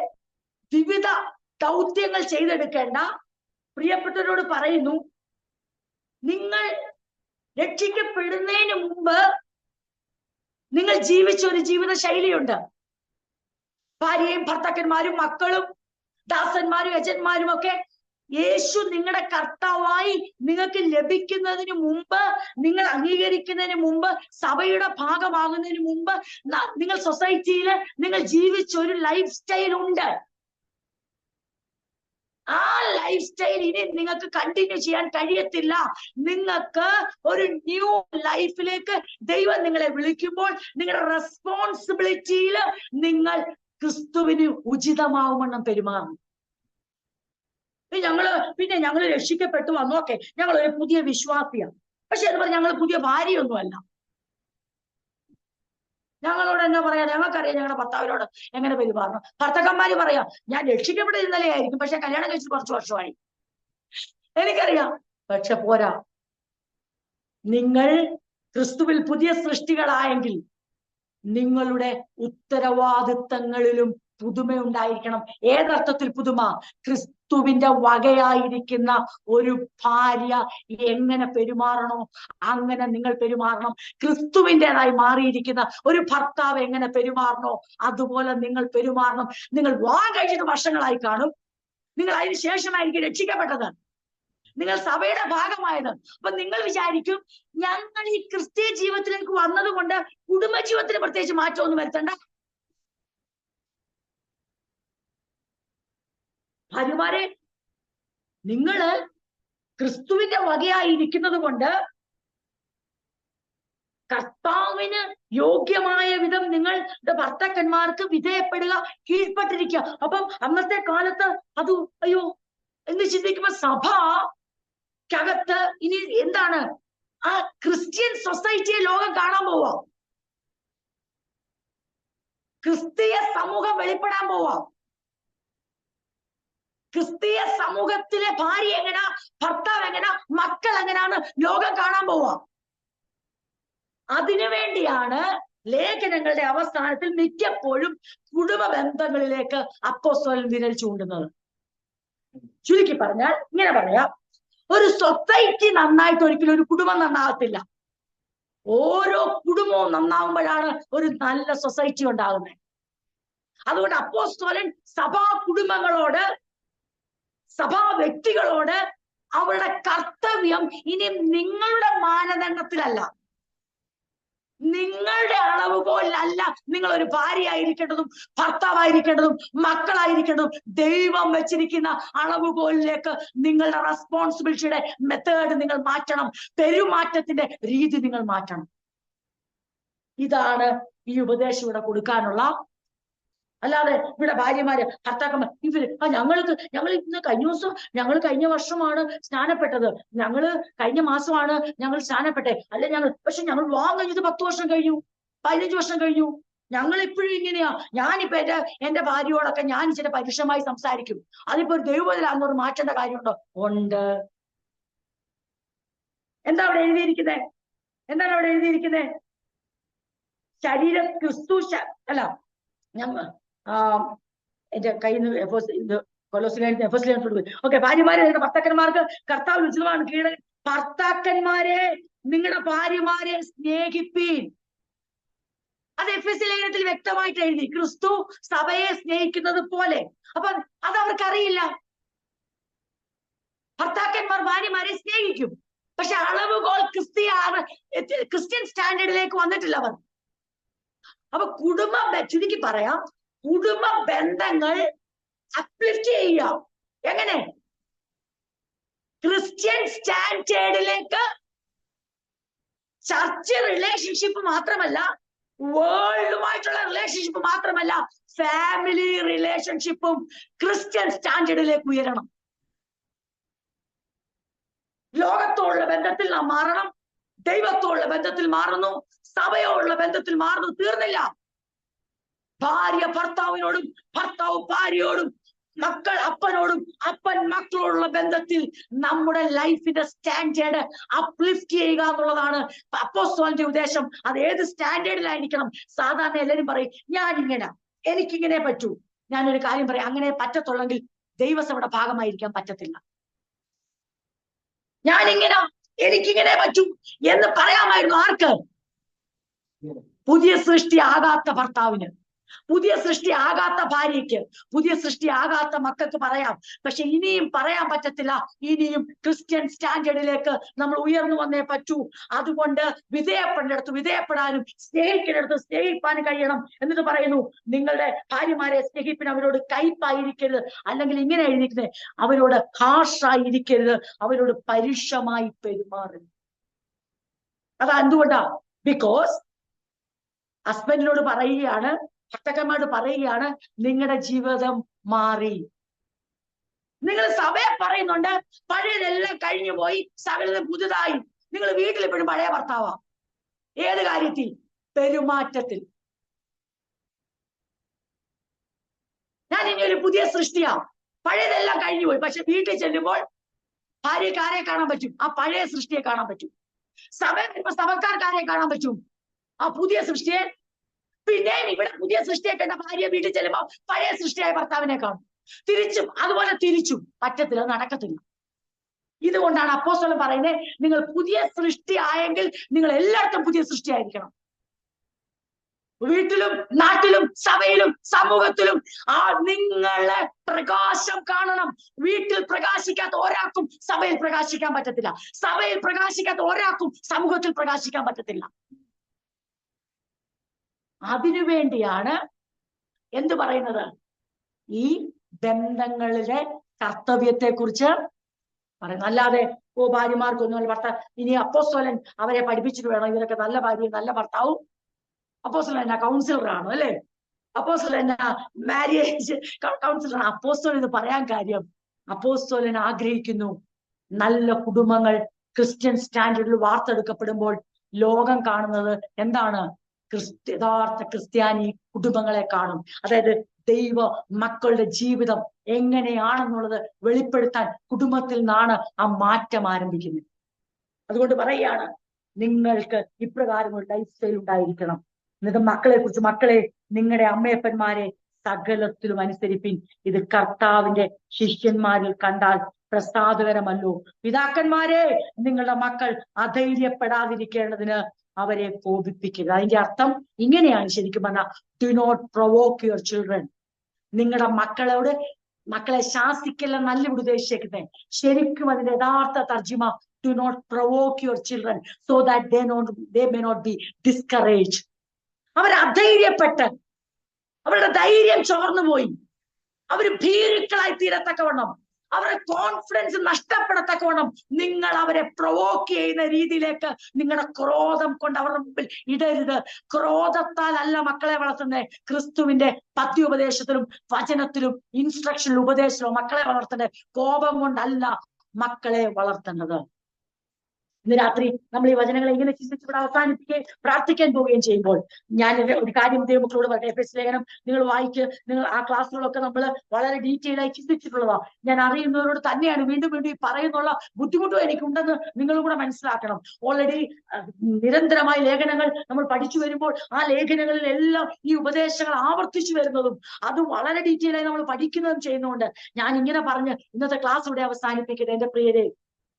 വിവിധ ദൗത്യങ്ങൾ ചെയ്തെടുക്കേണ്ട പ്രിയപ്പെട്ടവരോട് പറയുന്നു, നിങ്ങൾ രക്ഷിക്കപ്പെടുന്നതിന് മുമ്പ് നിങ്ങൾ ജീവിച്ച ഒരു ജീവിത ശൈലിയുണ്ട്. ഭാര്യയും ഭർത്താക്കന്മാരും മക്കളും ദാസന്മാരും യജന്മാരും ഒക്കെ യേശു നിങ്ങളുടെ കർത്താവായി നിങ്ങൾക്ക് ലഭിക്കുന്നതിന് മുമ്പ്, നിങ്ങൾ അംഗീകരിക്കുന്നതിന് മുമ്പ്, സഭയുടെ ഭാഗമാകുന്നതിന് മുമ്പ് നിങ്ങൾ സൊസൈറ്റിയിൽ നിങ്ങൾ ജീവിച്ച ഒരു ലൈഫ് സ്റ്റൈൽ ഉണ്ട്. ആ ലൈഫ് സ്റ്റൈൽ ഇനി നിങ്ങൾക്ക് കണ്ടിന്യൂ ചെയ്യാൻ കഴിയത്തില്ല. നിങ്ങൾക്ക് ഒരു ന്യൂ ലൈഫിലേക്ക് ദൈവം നിങ്ങളെ വിളിക്കുമ്പോൾ നിങ്ങളുടെ റെസ്പോൺസിബിലിറ്റിയിൽ നിങ്ങൾ ക്രിസ്തുവിന് ഉചിതമാവുമെണ്ണം പെരുമാറും. ഞങ്ങള് രക്ഷിക്കപ്പെട്ടു വന്നോക്കെ, ഞങ്ങൾ ഒരു പുതിയ വിശ്വാസിയാണ്. പക്ഷെ അത് പറഞ്ഞ ഞങ്ങൾ പുതിയ ഭാര്യയൊന്നുമല്ല. ഞങ്ങളോട് എന്നാ പറയാ, ഞങ്ങൾക്കറിയാം ഞങ്ങളുടെ ഭർത്താവിനോട് എങ്ങനെ പെരുമാറണം. ഭർത്താക്കന്മാര് പറയാം, ഞാൻ രക്ഷിക്കപ്പെട്ട ഇന്നലെ ആയിരിക്കും, പക്ഷെ കല്യാണം കഴിച്ചിട്ട് കുറച്ച് വർഷമായി, എനിക്കറിയാം. പക്ഷെ പോരാ, നിങ്ങൾ ക്രിസ്തുവിൽ പുതിയ സൃഷ്ടികളായെങ്കിൽ നിങ്ങളുടെ ഉത്തരവാദിത്തങ്ങളിലും പുതുമയുണ്ടായിരിക്കണം. ഏതർത്ഥത്തിൽ പുതുമ? ക്രിസ്തുവിന്റെ വകയായിരിക്കുന്ന ഒരു ഭാര്യ എങ്ങനെ പെരുമാറണോ അങ്ങനെ നിങ്ങൾ പെരുമാറണം. ക്രിസ്തുവിൻ്റെതായി മാറിയിരിക്കുന്ന ഒരു ഭർത്താവ് എങ്ങനെ പെരുമാറണോ അതുപോലെ നിങ്ങൾ പെരുമാറണം. നിങ്ങൾ വിവാഹം കഴിച്ചിട്ട് വർഷങ്ങളായി കാണും, നിങ്ങൾ അതിന് ശേഷമായിരിക്കും രക്ഷിക്കപ്പെട്ടത്, നിങ്ങൾ സഭയുടെ ഭാഗമായത്. അപ്പൊ നിങ്ങൾ വിചാരിക്കും ഞങ്ങൾ ഈ ക്രിസ്തീയ ജീവിതത്തിലേക്ക് വന്നത് കൊണ്ട് കുടുംബജീവിതത്തിന് പ്രത്യേകിച്ച് മാറ്റമൊന്നും വരുത്തണ്ട. ഭാര്യമാരെ, നിങ്ങള് ക്രിസ്തുവിന്റെ വകയായിരിക്കുന്നത് കൊണ്ട് കർത്താവിന് യോഗ്യമായ വിധം നിങ്ങളുടെ ഭർത്താക്കന്മാർക്ക് വിധേയപ്പെടുക, കീഴ്പ്പെട്ടിരിക്കുക. അപ്പം അന്നത്തെ കാലത്ത് അത് അയ്യോ എന്ന് ചിന്തിക്കുമ്പോ സഭക്കകത്ത് ഇനി എന്താണ് ആ ക്രിസ്ത്യൻ സൊസൈറ്റിയെ ലോകം കാണാൻ പോവാ, ക്രിസ്തീയ സമൂഹം വെളിപ്പെടാൻ പോവാ. ക്രിസ്തീയ സമൂഹത്തിലെ ഭാര്യ എങ്ങനാ, ഭർത്താവ് എങ്ങനാ, മക്കൾ എങ്ങനാന്ന് ലോകം കാണാൻ പോവാ. അതിനുവേണ്ടിയാണ് ലേഖനങ്ങളുടെ അവസാനത്തിൽ മിക്കപ്പോഴും കുടുംബ ബന്ധങ്ങളിലേക്ക് അപ്പോസ്തലൻ വിരൽ ചൂണ്ടുന്നത്. ചുരുക്കി പറഞ്ഞാൽ ഇങ്ങനെ പറയാം, ഒരു സൊസൈറ്റി നന്നായിട്ട് ഒരിക്കലും ഒരു കുടുംബം നന്നാകത്തില്ല. ഓരോ കുടുംബവും നന്നാവുമ്പോഴാണ് ഒരു നല്ല സൊസൈറ്റി ഉണ്ടാകുന്നത്. അതുകൊണ്ട് അപ്പോസ്തലൻ സഭാ കുടുംബങ്ങളോട്, സഭാ വ്യക്തികളോട് അവരുടെ കർത്തവ്യം ഇനി നിങ്ങളുടെ മാനദണ്ഡത്തിലല്ല, നിങ്ങളുടെ അളവുകോലല്ല നിങ്ങൾ ഒരു ഭാര്യയായിരിക്കേണ്ടതും ഭർത്താവായിരിക്കേണ്ടതും മക്കളായിരിക്കേണ്ടതും. ദൈവം വെച്ചിരിക്കുന്ന അളവുകോലിലേക്ക് നിങ്ങളുടെ റെസ്പോൺസിബിലിറ്റിയുടെ മെത്തേഡ് നിങ്ങൾ മാറ്റണം, പെരുമാറ്റത്തിന്റെ രീതി നിങ്ങൾ മാറ്റണം. ഇതാണ് ഈ ഉപദേശം ഇവിടെ കൊടുക്കാനുള്ള. അല്ലാതെ ഇവിടെ ഭാര്യമാര് ഭർത്താക്കന്മാർ ഇവര് ഞങ്ങൾ ഇന്ന് കഴിഞ്ഞ വർഷമാണ് സ്നാനപ്പെട്ടത്, കഴിഞ്ഞ മാസമാണ് ഞങ്ങൾ സ്നാനപ്പെട്ടെ, അല്ലെ പക്ഷെ ഞങ്ങൾ വിവാഹം കഴിഞ്ഞത് 10 വർഷം കഴിഞ്ഞു, 15 വർഷം കഴിഞ്ഞു, ഞങ്ങൾ ഇപ്പോഴും ഇങ്ങനെയാ. ഞാനിപ്പോ എന്റെ ഭാര്യയോടൊക്കെ ഞാൻ ഇച്ചിരി പരുഷമായി സംസാരിക്കും. അതിപ്പോ ഒരു ദൈവത്തിലാണെന്നൊരു മാറ്റേണ്ട കാര്യമുണ്ടോ? ഉണ്ട്. എന്താണ് അവിടെ എഴുതിയിരിക്കുന്നത്? ശരീരം ക്രിസ്തു അല്ല, എന്റെ കയ്യിൽ നിന്ന് ഓക്കെ. ഭാര്യമാരെ നിങ്ങളുടെ ഭർത്താക്കന്മാർക്ക് കർത്താവ് ഉചിതമാണ് കീഴ. ഭർത്താക്കന്മാരെ നിങ്ങളുടെ ഭാര്യമാരെ സ്നേഹിപ്പീൻ. അത് എഫെസ്യ ലേഖനത്തിൽ വ്യക്തമായിട്ട് എഴുതി, ക്രിസ്തു സഭയെ സ്നേഹിക്കുന്നത് പോലെ. അപ്പൊ അതവർക്കറിയില്ല. ഭർത്താക്കന്മാർ ഭാര്യമാരെ സ്നേഹിക്കും, പക്ഷെ അളവുകോൽ ക്രിസ്ത്യൻ സ്റ്റാൻഡേർഡിലേക്ക് വന്നിട്ടില്ല അവർ. അപ്പൊ ചുരുക്കി പറയാം, കുടുംബ ബന്ധങ്ങൾ അപ്ലിഫ്റ്റ് ചെയ്യുക. എങ്ങനെ? ക്രിസ്ത്യൻ സ്റ്റാൻഡേർഡിലേക്ക്. ചർച്ച് റിലേഷൻഷിപ്പ് മാത്രമല്ല, വേൾഡുമായിട്ടുള്ള റിലേഷൻഷിപ്പ് മാത്രമല്ല, ഫാമിലി റിലേഷൻഷിപ്പും ക്രിസ്ത്യൻ സ്റ്റാൻഡേർഡിലേക്ക് ഉയരണം. ലോകത്തോടുള്ള ബന്ധത്തിൽ നാം മാറണം, ദൈവത്തോടുള്ള ബന്ധത്തിൽ മാറുന്നു, സഭയോടുള്ള ബന്ധത്തിൽ മാറുന്നു. തീർന്നില്ല. ഭാര്യ ഭർത്താവിനോടും, ഭർത്താവ് ഭാര്യയോടും, മക്കൾ അപ്പനോടും, അപ്പൻ മക്കളോടുള്ള ബന്ധത്തിൽ നമ്മുടെ ലൈഫിന്റെ സ്റ്റാൻഡേർഡ് അപ്ലിഫ്റ്റ് ചെയ്യുക എന്നുള്ളതാണ് അപ്പോസ്തലന്റെ ഉദ്ദേശം. അത് ഏത് സ്റ്റാൻഡേർഡിലായിരിക്കണം? സാധാരണ എല്ലാവരും പറയും എനിക്കിങ്ങനെ പറ്റൂ. ഞാനൊരു കാര്യം പറയാം, അങ്ങനെ പറ്റത്തുള്ളെങ്കിൽ ദൈവസഭയുടെ ഭാഗമായിരിക്കാൻ പറ്റത്തില്ല. എനിക്കിങ്ങനെ പറ്റൂ എന്ന് പറയാമായിരുന്നു. ആർക്ക്? പുതിയ സൃഷ്ടി ആകാത്ത ഭർത്താവിന്, പുതിയ സൃഷ്ടി ആകാത്ത ഭാര്യയ്ക്ക്, പുതിയ സൃഷ്ടി ആകാത്ത മക്കൾക്ക് പറയാം. പക്ഷെ ഇനിയും പറയാൻ പറ്റത്തില്ല. ഇനിയും ക്രിസ്ത്യൻ സ്റ്റാൻഡേർഡിലേക്ക് നമ്മൾ ഉയർന്നു വന്നേ പറ്റൂ. അതുകൊണ്ട് വിധേയപ്പെടേണ്ടടുത്ത് വിധേയപ്പെടാനും സ്നേഹിക്കുന്നിടത്ത് സ്നേഹിപ്പാനും കഴിയണം. എന്നിട്ട് പറയുന്നു, നിങ്ങളുടെ ഭാര്യമാരെ സ്നേഹിപ്പിന്, അവരോട് കയ്പായിരിക്കരുത്. അല്ലെങ്കിൽ ഇങ്ങനെ എഴുതിക്കുന്നത്, അവരോട് ഹാർഷായിരിക്കരുത്, അവരോട് പരുഷമായി പെരുമാറരുത്. അതാ എന്തുകൊണ്ടാ? ബിക്കോസ് ഹസ്ബൻഡിനോട് പറയുകയാണ്, ഭർത്താക്കന്മാരോട് പറയുകയാണ്, നിങ്ങളുടെ ജീവിതം മാറി. നിങ്ങൾ സഭയെ പറയുന്നുണ്ട് പഴയതെല്ലാം കഴിഞ്ഞു പോയി, സകലതും പുതുതായി. നിങ്ങൾ വീട്ടിൽ എപ്പോഴും പഴയ ഭർത്താവാ. ഏത് കാര്യത്തിൽ? പെരുമാറ്റത്തിൽ. ഞാൻ ഇനി ഒരു പുതിയ സൃഷ്ടിയാ, പഴയതെല്ലാം കഴിഞ്ഞു പോയി. പക്ഷെ വീട്ടിൽ ചെല്ലുമ്പോൾ ഭാര്യയ്ക്ക് ആരെ കാണാൻ പറ്റും? ആ പഴയ സൃഷ്ടിയെ കാണാൻ പറ്റും. സഭ വരുമ്പോ സഭക്കാർക്ക് ആരെ കാണാൻ പറ്റും? ആ പുതിയ സൃഷ്ടിയെ. പിന്നെയും ഇവിടെ പുതിയ സൃഷ്ടിയെ കണ്ട ഭാര്യ വീട്ടിൽ ചെല്ലുമ്പോ പഴയ സൃഷ്ടിയായ ഭർത്താവിനെ കാണും. അതുപോലെ തിരിച്ചും പറ്റത്തില്ല, നടക്കത്തില്ല. ഇതുകൊണ്ടാണ് അപ്പോസ്തലൻ പറയുന്നത്, നിങ്ങൾ പുതിയ സൃഷ്ടി ആയെങ്കിൽ നിങ്ങൾ എല്ലായിടത്തും പുതിയ സൃഷ്ടിയായിരിക്കണം. വീട്ടിലും നാട്ടിലും സഭയിലും സമൂഹത്തിലും നിങ്ങളെ പ്രകാശം കാണണം. വീട്ടിൽ പ്രകാശിക്കാത്ത ഒരാൾക്കും സഭയിൽ പ്രകാശിക്കാൻ പറ്റത്തില്ല. സഭയിൽ പ്രകാശിക്കാത്ത ഒരാൾക്കും സമൂഹത്തിൽ പ്രകാശിക്കാൻ പറ്റത്തില്ല. അതിനുവേണ്ടിയാണ് എന്ത് പറയുന്നത്? ഈ ബന്ധങ്ങളിലെ കർത്തവ്യത്തെ കുറിച്ച് പറയുന്നത്. അല്ലാതെ ഭാര്യമാർക്കൊന്നും ഇനി അപ്പോസ്തലൻ അവരെ പഠിപ്പിച്ചിട്ട് വേണം, ഇവരൊക്കെ നല്ല ഭാര്യയും നല്ല ഭർത്താവും. അപ്പോസ്തലൻ എന്നാ കൗൺസിലറാണോ? അല്ലെ? അപ്പോസ്തലൻ എന്നാ മാരേജ് കൗൺസിലറാണ്. അപ്പോസ്തലൻ ഇത് പറയാൻ കാര്യം, അപ്പോസ്തലൻ ആഗ്രഹിക്കുന്നു നല്ല കുടുംബങ്ങൾ ക്രിസ്ത്യൻ സ്റ്റാൻഡേർഡിൽ വാർത്തെടുക്കപ്പെടുമ്പോൾ ലോകം കാണുന്നത് എന്താണ്? യഥാർത്ഥ ക്രിസ്ത്യാനി കുടുംബങ്ങളെ കാണും. അതായത് ദൈവ മക്കളുടെ ജീവിതം എങ്ങനെയാണെന്നുള്ളത് വെളിപ്പെടുത്താൻ കുടുംബത്തിൽ നിന്നാണ് ആ മാറ്റം ആരംഭിക്കുന്നത്. അതുകൊണ്ട് പറയുകയാണ്, നിങ്ങൾക്ക് ഇപ്രകാരം ഒരു ലൈഫ് സ്റ്റൈൽ ഉണ്ടായിരിക്കണം. എന്നിട്ട് മക്കളെ കുറിച്ച്, മക്കളെ നിങ്ങളുടെ അമ്മയപ്പന്മാരെ സകലത്തിലും അനുസരിപ്പിൻ, ഇത് കർത്താവിന്റെ ശിഷ്യന്മാരിൽ കണ്ടാൽ പ്രസാദകരമല്ലോ. പിതാക്കന്മാരെ നിങ്ങളുടെ മക്കൾ അധൈര്യപ്പെടാതിരിക്കേണ്ടതിന് അവരെ കോപിപ്പിക്കുക. അതിന്റെ അർത്ഥം ഇങ്ങനെയാണ് ശരിക്കും പറഞ്ഞാൽ, do not provoke your children. നിങ്ങളുടെ മക്കളെ ശാസിക്കല്ല നല്ല ഇവിടെ ഉദ്ദേശിക്കുന്നത്. ശരിക്കും അതിന്റെ യഥാർത്ഥ തർജിമ, do not provoke your children so that they may not be discouraged. അവർ അധൈര്യപ്പെട്ട് അവരുടെ ധൈര്യം ചോർന്നുപോയി, അവർ ഭീരുക്കളായി തീരത്തക്കവണ്ണം, അവരുടെ കോൺഫിഡൻസ് നഷ്ടപ്പെടത്തക്കവണ്ണം നിങ്ങൾ അവരെ പ്രൊവോക്ക് ചെയ്യുന്ന രീതിയിലേക്ക് നിങ്ങളുടെ ക്രോധം കൊണ്ട് അവരുടെ മുമ്പിൽ ഇടരുത്. ക്രോധത്താൽ അല്ല മക്കളെ വളർത്തുന്നത്. ക്രിസ്തുവിന്റെ പദ്യോപദേശത്തിലും വചനത്തിലും ഇൻസ്ട്രക്ഷനിലും ഉപദേശത്തിലും മക്കളെ വളർത്തേണ്ടത്. കോപം കൊണ്ടല്ല മക്കളെ വളർത്തേണ്ടത്. ഇന്ന് രാത്രി നമ്മൾ ഈ വചനങ്ങളെ ഇങ്ങനെ ചിന്തിച്ചിവിടെ അവസാനിപ്പിക്കുകയും പ്രാർത്ഥിക്കാൻ പോവുകയും ചെയ്യുമ്പോൾ ഞാൻ ഒരു കാര്യം ദൈവമക്കളോട് പറയട്ടെ. എഫെസ്യ ലേഖനം നിങ്ങൾ നിങ്ങൾ ആ ക്ലാസ്സുകളൊക്കെ നമ്മൾ വളരെ ഡീറ്റെയിൽ ആയി ചിന്തിച്ചിട്ടുള്ളതാണ്. ഞാൻ അറിയുന്നവരോട് തന്നെയാണ് വീണ്ടും വീണ്ടും ഈ പറയുന്നുള്ള ബുദ്ധിമുട്ടും എനിക്കുണ്ടെന്ന് നിങ്ങളും കൂടെ മനസ്സിലാക്കണം. ഓൾറെഡി നിരന്തരമായ ലേഖനങ്ങൾ നമ്മൾ പഠിച്ചു വരുമ്പോൾ ആ ലേഖനങ്ങളിലെല്ലാം ഈ ഉപദേശങ്ങൾ ആവർത്തിച്ചു വരുന്നതും അത് വളരെ ഡീറ്റെയിൽ ആയി നമ്മൾ പഠിക്കുന്നതും ചെയ്യുന്നതുകൊണ്ട് ഞാൻ ഇങ്ങനെ പറഞ്ഞ് ഇന്നത്തെ ക്ലാസ് ഇവിടെ അവസാനിപ്പിക്കുന്നത്. എന്റെ പ്രിയരെ,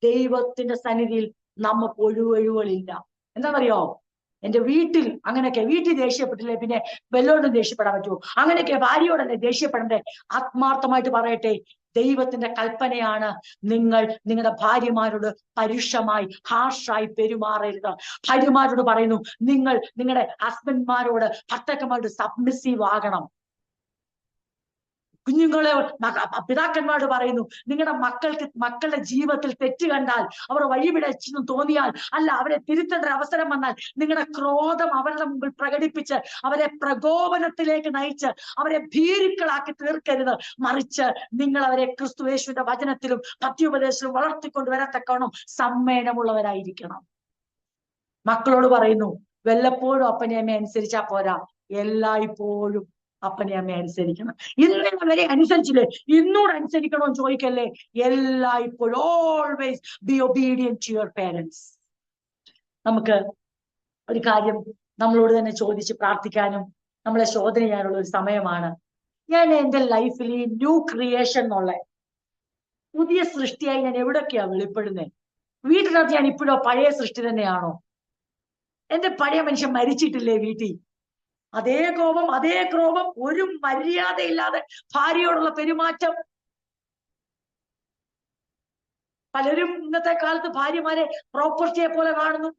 ദൈവത്തിന്റെ സന്നിധിയിൽ നമുക്ക് ഒഴിവുകളില്ല. എന്താണെന്നറിയോ? എന്റെ വീട്ടിൽ അങ്ങനെയൊക്കെ, വീട്ടിൽ ദേഷ്യപ്പെട്ടില്ലേ പിന്നെ വല്ലോണ്ടും ദേഷ്യപ്പെടാൻ പറ്റുമോ? അങ്ങനെയൊക്കെ ഭാര്യയോടല്ലേ ദേഷ്യപ്പെടണ്ടേ? ആത്മാർത്ഥമായിട്ട് പറയട്ടെ, ദൈവത്തിന്റെ കൽപ്പനയാണ് നിങ്ങളുടെ ഭാര്യമാരോട് പരുഷമായി ഹാർഷായി പെരുമാറരുത്. ഭാര്യമാരോട് പറയുന്നു, നിങ്ങളുടെ ഹസ്ബൻഡ്മാരോട് ഭർത്താക്കന്മാരോട് സബ്മിസീവ് ആകണം. കുഞ്ഞുങ്ങളെ പിതാക്കന്മാരോട് പറയുന്നു, നിങ്ങളുടെ മക്കളുടെ ജീവിതത്തിൽ തെറ്റ് കണ്ടാൽ, അവർ വഴിപിഴച്ചെന്ന് തോന്നിയാൽ, അല്ല അവരെ തിരുത്തേണ്ട ഒരു അവസരം വന്നാൽ, നിങ്ങളുടെ ക്രോധം അവരുടെ മുമ്പിൽ പ്രകടിപ്പിച്ച് അവരെ പ്രകോപനത്തിലേക്ക് നയിച്ച് അവരെ ഭീരുക്കളാക്കി തീർക്കരുത്. മറിച്ച് നിങ്ങൾ അവരെ ക്രിസ്തുയേശുവിന്റെ വചനത്തിലും പത്യോപദേശത്തിലും വളർത്തിക്കൊണ്ടുവരത്തക്കവണ്ണം സമ്മേളനമുള്ളവരായിരിക്കണം. മക്കളോട് പറയുന്നു, വല്ലപ്പോഴും അപ്പനെ അമ്മയെ അനുസരിച്ചാ പോരാ, എല്ലായ്പ്പോഴും അപ്പനെ അമ്മയെ അനുസരിക്കണം. ഇന്നലെ വരെ അനുസരിച്ചില്ലേ, ഇന്നൂടെ അനുസരിക്കണോ ചോദിക്കല്ലേ. എല്ലായ്പ്പോഴും always be obedient to your parents. നമുക്ക് ഒരു കാര്യം നമ്മളോട് തന്നെ ചോദിച്ച് പ്രാർത്ഥിക്കാനും നമ്മളെ ശോധന ചെയ്യാനുള്ള ഒരു സമയമാണ്. ഞാൻ എന്റെ ലൈഫിൽ ഈ ന്യൂ ക്രിയേഷൻ എന്നുള്ള പുതിയ സൃഷ്ടിയായി ഞാൻ എവിടെയൊക്കെയാ വെളിപ്പെടുന്നത്? വീട്ടിനകത്ത് ഞാൻ ഇപ്പോഴോ പഴയ സൃഷ്ടി തന്നെയാണോ? എന്റെ പഴയ മനുഷ്യൻ മരിച്ചിട്ടില്ലേ വീട്ടിൽ? അതേ കോപം, അതേ ക്രോധം, ഒരു മര്യാദയില്ലാതെ ഭാര്യയോടുള്ള പെരുമാറ്റം. പലരും ഇന്നത്തെ കാലത്ത് ഭാര്യമാരെ പ്രോപ്പർട്ടിയെ പോലെ കാണുന്നു.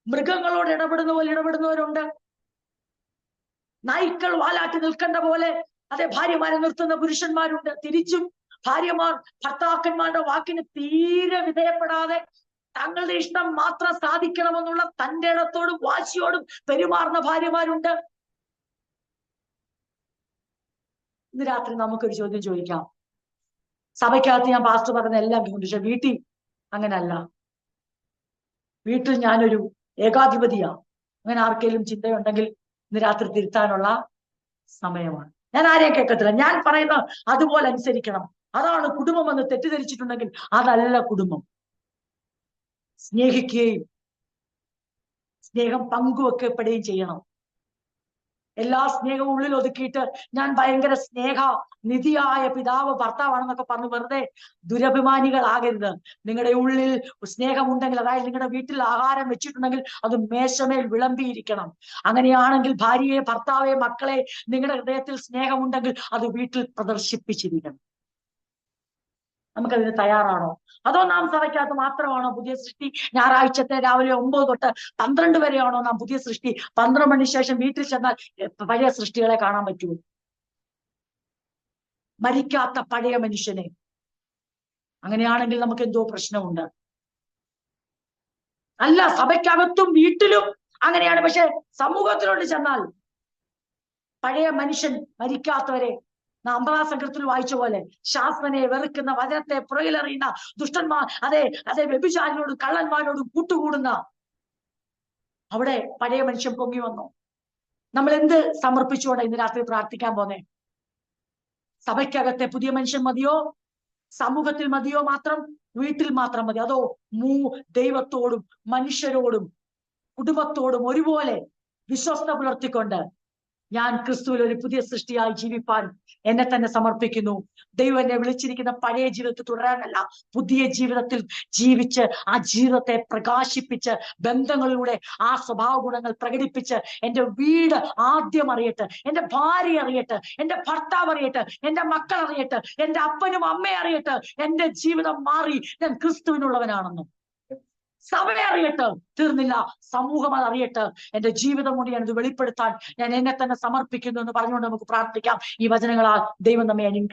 മൃഗങ്ങളോട് ഇടപെടുന്ന പോലെ ഇടപെടുന്നവരുണ്ട്. നായ്ക്കൾ വാലാട്ടി നിൽക്കേണ്ട പോലെ അതേ ഭാര്യമാരെ നിർത്തുന്ന പുരുഷന്മാരുണ്ട്. തിരിച്ചും ഭാര്യമാർ ഭർത്താക്കന്മാരുടെ വാക്കിന് തീരെ വിധേയപ്പെടാതെ തങ്ങളുടെ ഇഷ്ടം മാത്രം സാധിക്കണമെന്നുള്ള തന്റെ ഇടത്തോടും വാശിയോടും പെരുമാറുന്ന ഭാര്യമാരുണ്ട്. ഇന്ന് രാത്രി നമുക്കൊരു ചോദ്യം ചോദിക്കാം. സഭയ്ക്കകത്ത് ഞാൻ പാസ്റ്റർ പറഞ്ഞ എല്ലാം കേട്ടു, പക്ഷെ വീട്ടിൽ അങ്ങനല്ല. വീട്ടിൽ ഞാനൊരു ഏകാധിപതിയാ. അങ്ങനെ ആർക്കെങ്കിലും ചിന്തയുണ്ടെങ്കിൽ ഇന്ന് രാത്രി തിരുത്താനുള്ള സമയമാണ്. ഞാൻ ആരെയും കേൾക്കത്തില്ല. ഞാൻ പറയുന്ന അതുപോലെ അനുസരിക്കണം. അതാണ് കുടുംബം എന്ന് തെറ്റിദ്ധരിച്ചിട്ടുണ്ടെങ്കിൽ അതല്ല കുടുംബം. സ്നേഹിക്കുകയും സ്നേഹം പങ്കുവെക്കപ്പെടുകയും ചെയ്യണം. എല്ലാ സ്നേഹവും ഉള്ളിൽ ഒതുക്കിയിട്ട് ഞാൻ ഭയങ്കര നിധിയായ പിതാവ് ഭർത്താവാണെന്നൊക്കെ പറഞ്ഞ് വെറുതെ ദുരഭിമാനികളാകരുത്. നിങ്ങളുടെ ഉള്ളിൽ സ്നേഹമുണ്ടെങ്കിൽ, അതായത് നിങ്ങളുടെ വീട്ടിൽ ആഹാരം വെച്ചിട്ടുണ്ടെങ്കിൽ അത് മേശമേൽ വിളമ്പിയിരിക്കണം. അങ്ങനെയാണെങ്കിൽ ഭാര്യയെ, ഭർത്താവെ, മക്കളെ, നിങ്ങളുടെ ഹൃദയത്തിൽ സ്നേഹമുണ്ടെങ്കിൽ അത് വീട്ടിൽ പ്രദർശിപ്പിച്ചിരിക്കണം. നമുക്കതിന് തയ്യാറാണോ? അതോ നാം സഭയ്ക്കകത്ത് മാത്രമാണോ പുതിയ സൃഷ്ടി? ഞായറാഴ്ചത്തെ രാവിലെ 9 തൊട്ട് 12 വരെയാണോ നാം പുതിയ സൃഷ്ടി? 12 മണി ശേഷം വീട്ടിൽ ചെന്നാൽ പഴയ സൃഷ്ടികളെ കാണാൻ പറ്റുമോ? മരിക്കാത്ത പഴയ മനുഷ്യനെ. അങ്ങനെയാണെങ്കിൽ നമുക്ക് എന്തോ പ്രശ്നമുണ്ട്. അല്ല, സഭയ്ക്കകത്തും വീട്ടിലും അങ്ങനെയാണ്. പക്ഷെ സമൂഹത്തിലോട്ട് ചെന്നാൽ പഴയ മനുഷ്യൻ, മരിക്കാത്തവരെ, നാം 50-ാം സങ്കീർത്തനത്തിൽ വായിച്ച പോലെ ശാസ്ത്രനെ വെറുക്കുന്ന, വചനത്തെ പുറകിലെറിയുന്ന ദുഷ്ടന്മാർ, അതേ വ്യഭിചാരികളോടും കള്ളന്മാരോടും കൂട്ടുകൂടുന്ന അവിടെ പഴയ മനുഷ്യൻ പൊങ്ങി വന്നു. നമ്മൾ എന്ത് സമർപ്പിച്ചുകൊണ്ട് ഇന്ന് രാത്രി പ്രാർത്ഥിക്കാൻ പോന്നേ? സഭയ്ക്കകത്തെ പുതിയ മനുഷ്യൻ മതിയോ? സമൂഹത്തിൽ മതിയോ? മാത്രം വീട്ടിൽ മാത്രം മതി? അതോ ദൈവത്തോടും മനുഷ്യരോടും കുടുംബത്തോടും ഒരുപോലെ വിശ്വസ്ത പുലർത്തിക്കൊണ്ട് ഞാൻ ക്രിസ്തുവിൽ ഒരു പുതിയ സൃഷ്ടിയായി ജീവിപ്പാൻ എന്നെ തന്നെ സമർപ്പിക്കുന്നു. ദൈവം എന്നെ വിളിച്ചിരിക്കുന്ന പഴയ ജീവിതത്തിൽ തുടരാനല്ല, പുതിയ ജീവിതത്തിൽ ജീവിച്ച് ആ ജീവിതത്തെ പ്രകാശിപ്പിച്ച് ബന്ധങ്ങളിലൂടെ ആ സ്വഭാവ ഗുണങ്ങൾ പ്രകടിപ്പിച്ച് എന്റെ വീട് ആദ്യം അറിയട്ടെ, എന്റെ ഭാര്യ അറിയട്ടെ, എന്റെ ഭർത്താവ് അറിയട്ടെ, എന്റെ മക്കൾ അറിയട്ടെ, എന്റെ അപ്പനും അമ്മയെ അറിയട്ടെ, എന്റെ ജീവിതം മാറി, ഞാൻ ക്രിസ്തുവിനുള്ളവനാണെന്നും. സഭ അറിയട്ടെ, തീർന്നില്ല, സമൂഹം അത് അറിയട്ടെ. എന്റെ ജീവിതം കൊണ്ട് ഞാനിത് വെളിപ്പെടുത്താൻ ഞാൻ എന്നെ തന്നെ സമർപ്പിക്കുന്നു എന്ന് പറഞ്ഞുകൊണ്ട് നമുക്ക് പ്രാർത്ഥിക്കാം. ഈ വചനങ്ങളാൽ ദൈവം നമ്മെ അനുഗ്രഹിക്കട്ടെ.